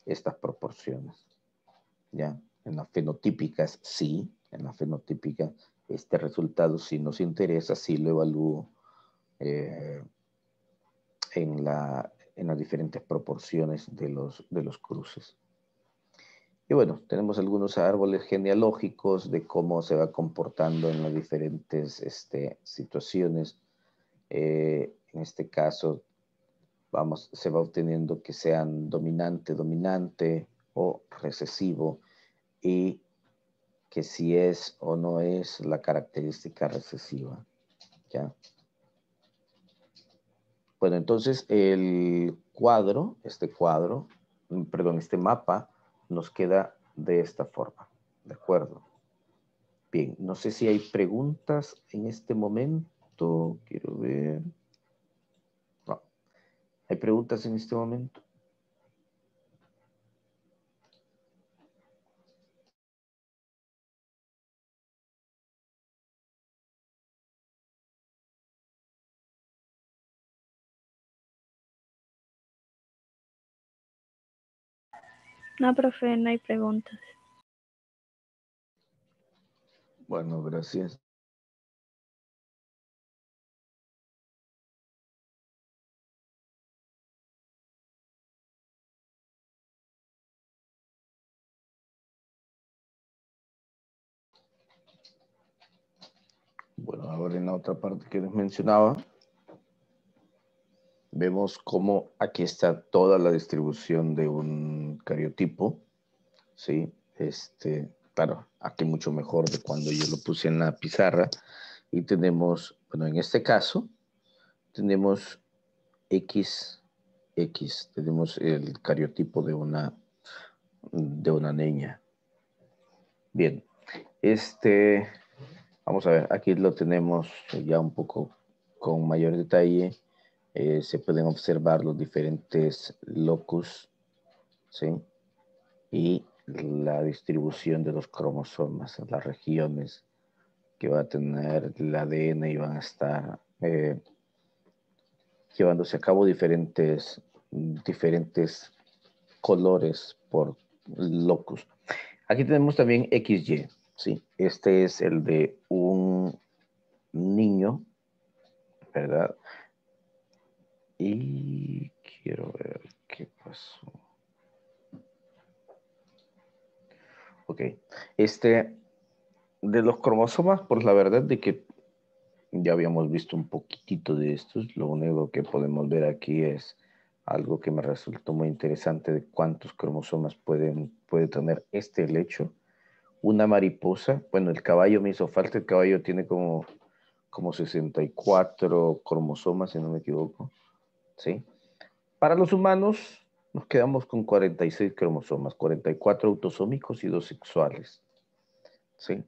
estas proporciones. ¿Ya? En las fenotípicas, sí, en la fenotípica, este resultado sí nos interesa, sí lo evalúo en las diferentes proporciones de los cruces. Y bueno, tenemos algunos árboles genealógicos de cómo se va comportando en las diferentes situaciones. En este caso, se va obteniendo que sean dominante, dominante o recesivo y que si es o no es la característica recesiva. ¿Ya? Bueno, entonces el cuadro, este mapa nos queda de esta forma. ¿De acuerdo? Bien, no sé si hay preguntas en este momento. Quiero ver. No. ¿Hay preguntas en este momento? No, profe, no hay preguntas. Bueno, gracias. Bueno, ahora en la otra parte que les mencionaba, vemos cómo aquí está toda la distribución de un cariotipo, ¿sí? Claro, aquí mucho mejor de cuando yo lo puse en la pizarra. Y tenemos, bueno, en este caso, tenemos X, tenemos el cariotipo de una niña. Bien, vamos a ver, aquí lo tenemos ya un poco con mayor detalle. Se pueden observar los diferentes locus, ¿sí? Y la distribución de los cromosomas, las regiones que va a tener el ADN y van a estar llevándose a cabo diferentes colores por locus. Aquí tenemos también XY, ¿sí? Este es el de un niño, ¿verdad? Y quiero ver qué pasó. Ok, de los cromosomas, pues la verdad de que ya habíamos visto un poquitito de estos. Lo único que podemos ver aquí es algo que me resultó muy interesante de cuántos cromosomas puede tener este helecho. Una mariposa, bueno, el caballo me hizo falta, el caballo tiene como 64 cromosomas, si no me equivoco, ¿sí? Para los humanos nos quedamos con 46 cromosomas, 44 autosómicos y 2 sexuales, ¿sí?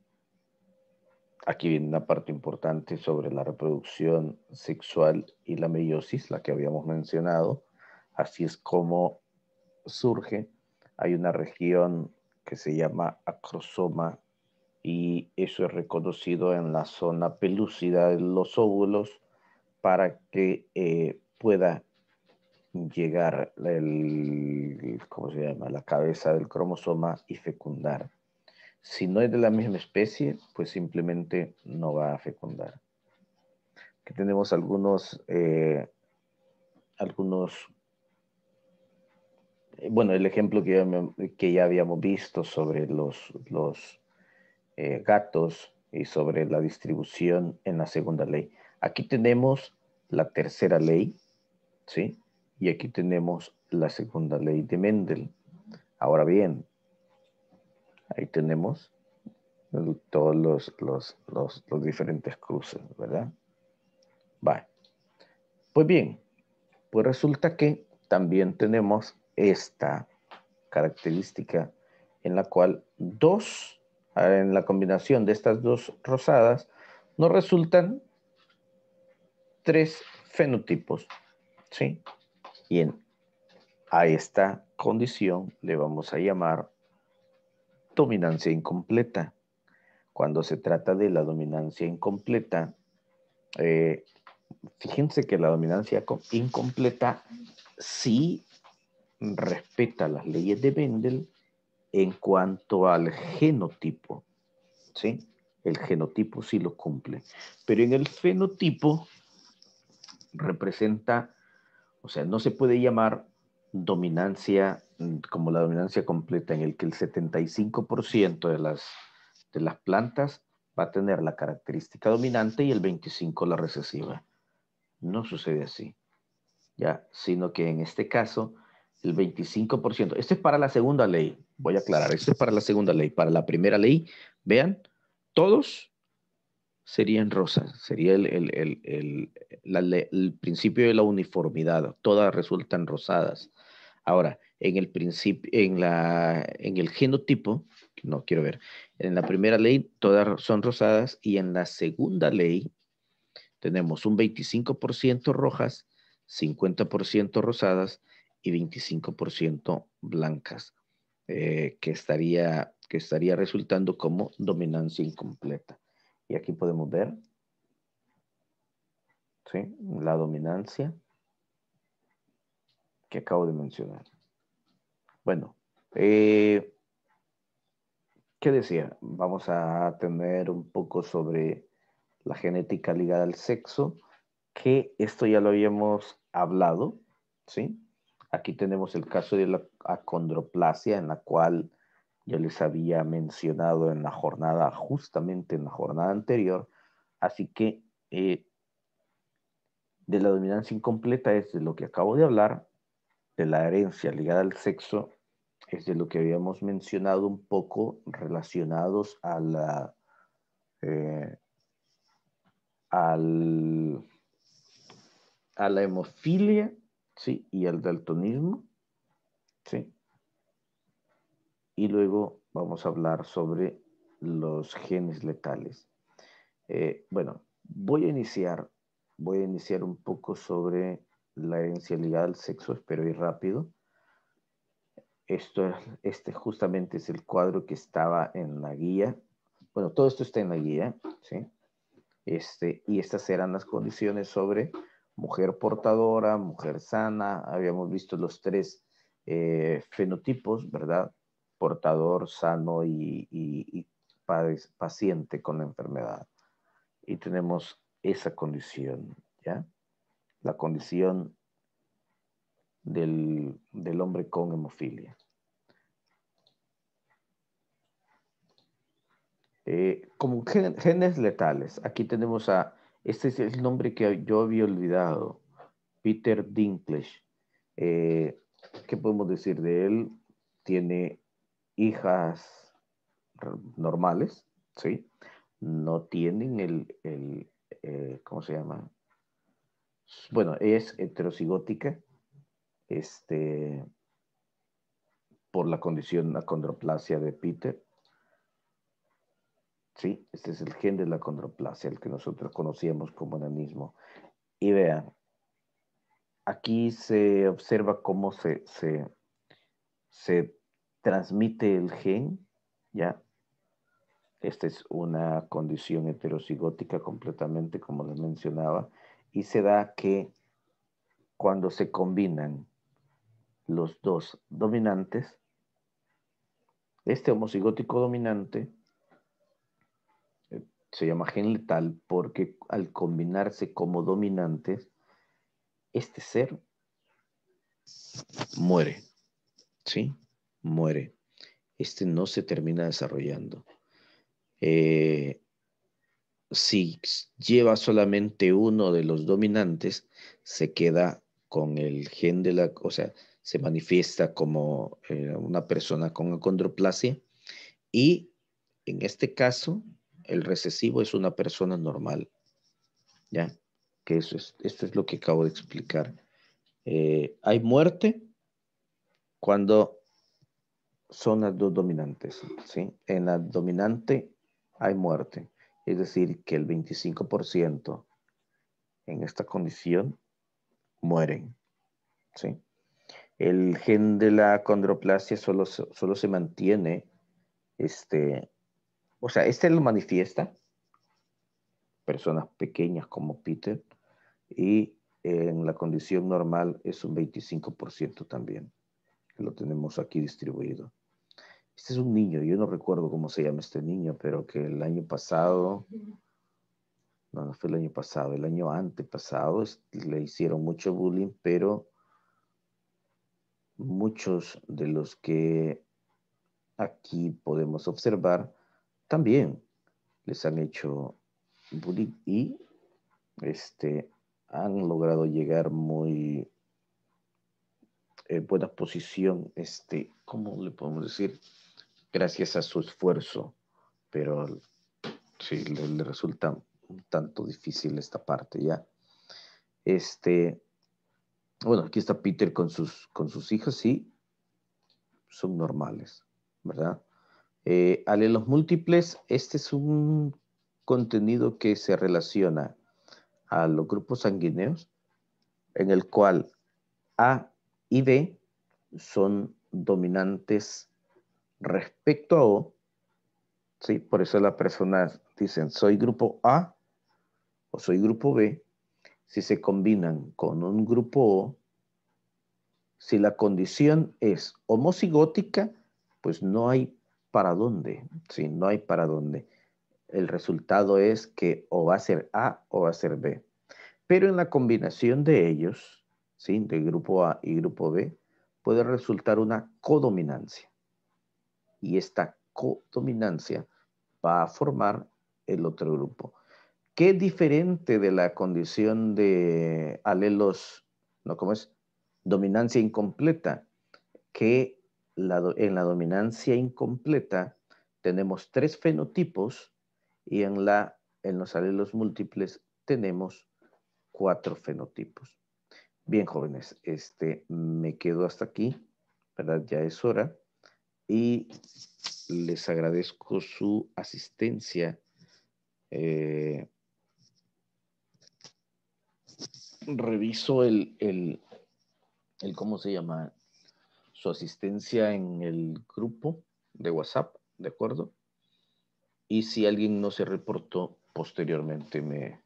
Aquí viene una parte importante sobre la reproducción sexual y la meiosis, la que habíamos mencionado. Así es como surge. Hay una región que se llama acrosoma y eso es reconocido en la zona pelúcida de los óvulos para que pueda llegar ¿cómo se llama? La cabeza del cromosoma y fecundar. Si no es de la misma especie, pues simplemente no va a fecundar. Aquí tenemos bueno, el ejemplo que ya habíamos visto sobre los gatos y sobre la distribución en la segunda ley. Aquí tenemos la tercera ley, ¿sí? Y aquí tenemos la segunda ley de Mendel. Ahora bien, ahí tenemos todos los diferentes cruces, ¿verdad? Vale. Pues bien, pues resulta que también tenemos esta característica en la cual en la combinación de estas dos rosadas, nos resultan 3 fenotipos, ¿sí? Y a esta condición le vamos a llamar dominancia incompleta. Cuando se trata de la dominancia incompleta, fíjense que la dominancia incompleta sí respeta las leyes de Mendel en cuanto al genotipo, ¿sí? El genotipo sí lo cumple. Pero en el fenotipo representa, o sea, no se puede llamar dominancia como la dominancia completa en el que el 75% de las plantas va a tener la característica dominante y el 25% la recesiva. No sucede así, ¿ya? Sino que en este caso, el 25%, esto es para la segunda ley, voy a aclarar, esto es para la segunda ley. Para la primera ley, vean, todos serían rosas, sería el principio de la uniformidad, todas resultan rosadas. Ahora, en el principio, en el genotipo, no quiero ver, en la primera ley todas son rosadas y en la segunda ley tenemos un 25% rojas, 50% rosadas y 25% blancas, que estaría resultando como dominancia incompleta. Y aquí podemos ver, ¿sí? La dominancia que acabo de mencionar. Bueno, ¿qué decía? Vamos a tener un poco sobre la genética ligada al sexo, que esto ya lo habíamos hablado, ¿sí? Aquí tenemos el caso de la acondroplasia, en la cual yo les había mencionado en la jornada, justamente en la jornada anterior. Así que de la dominancia incompleta es de lo que acabo de hablar, de la herencia ligada al sexo, es de lo que habíamos mencionado un poco relacionados a la, al, a la hemofilia, ¿sí? Y al daltonismo, ¿sí? Y luego vamos a hablar sobre los genes letales. Bueno, voy a iniciar un poco sobre la herencia ligada al sexo, espero ir rápido. Este justamente es el cuadro que estaba en la guía. Bueno, todo esto está en la guía, ¿sí? Y estas eran las condiciones sobre mujer portadora, mujer sana. Habíamos visto los tres fenotipos, ¿verdad? Portador, sano y paciente con la enfermedad. Y tenemos esa condición, ¿ya? La condición del hombre con hemofilia. Como genes letales, aquí tenemos este es el nombre que yo había olvidado, Peter Dinklage. ¿Qué podemos decir de él? Tiene hijas normales, ¿sí? No tienen ¿cómo se llama? Bueno, es heterocigótica, por la condición acondroplasia de Peter. Sí, este es el gen de la acondroplasia, el que nosotros conocíamos como enanismo. Y vean, aquí se observa cómo se transmite el gen, ¿ya? Esta es una condición heterocigótica completamente, como les mencionaba, y se da que cuando se combinan los dos dominantes, este homocigótico dominante se llama gen letal porque al combinarse como dominantes, este ser muere, ¿sí? Muere. Este no se termina desarrollando. Si lleva solamente uno de los dominantes, se queda con el gen de la, o sea, se manifiesta como una persona con acondroplasia y en este caso el recesivo es una persona normal, ¿ya? Que esto es lo que acabo de explicar. Hay muerte cuando son las dos dominantes, ¿sí? En la dominante hay muerte, es decir, que el 25% en esta condición mueren, ¿sí? El gen de la acondroplasia solo se mantiene, o sea, lo manifiesta personas pequeñas como Peter y en la condición normal es un 25% también, que lo tenemos aquí distribuido. Este es un niño, yo no recuerdo cómo se llama este niño, pero que el año pasado, no fue el año pasado, el año antepasado le hicieron mucho bullying, pero muchos de los que aquí podemos observar también les han hecho bullying y han logrado llegar muy buena posición, ¿cómo le podemos decir? Gracias a su esfuerzo, pero sí, le resulta un tanto difícil esta parte ya. Bueno, aquí está Peter con sus hijas, sí, subnormales, ¿verdad? Alelos múltiples, este es un contenido que se relaciona a los grupos sanguíneos, en el cual A y B son dominantes respecto a O, ¿sí? Por eso las personas dicen, soy grupo A o soy grupo B. Si se combinan con un grupo O, si la condición es homocigótica, pues no hay para dónde, ¿sí? No hay para dónde. El resultado es que o va a ser A o va a ser B. Pero en la combinación de ellos, ¿sí? De grupo A y grupo B, puede resultar una codominancia. Y esta codominancia va a formar el otro grupo. ¿Qué es diferente de la condición de alelos, no, cómo es? Dominancia incompleta? Que en la dominancia incompleta tenemos 3 fenotipos y en los alelos múltiples tenemos 4 fenotipos. Bien, jóvenes, me quedo hasta aquí, ¿verdad? Ya es hora y les agradezco su asistencia. Reviso ¿cómo se llama? Su asistencia en el grupo de WhatsApp, ¿de acuerdo? Y si alguien no se reportó, posteriormente me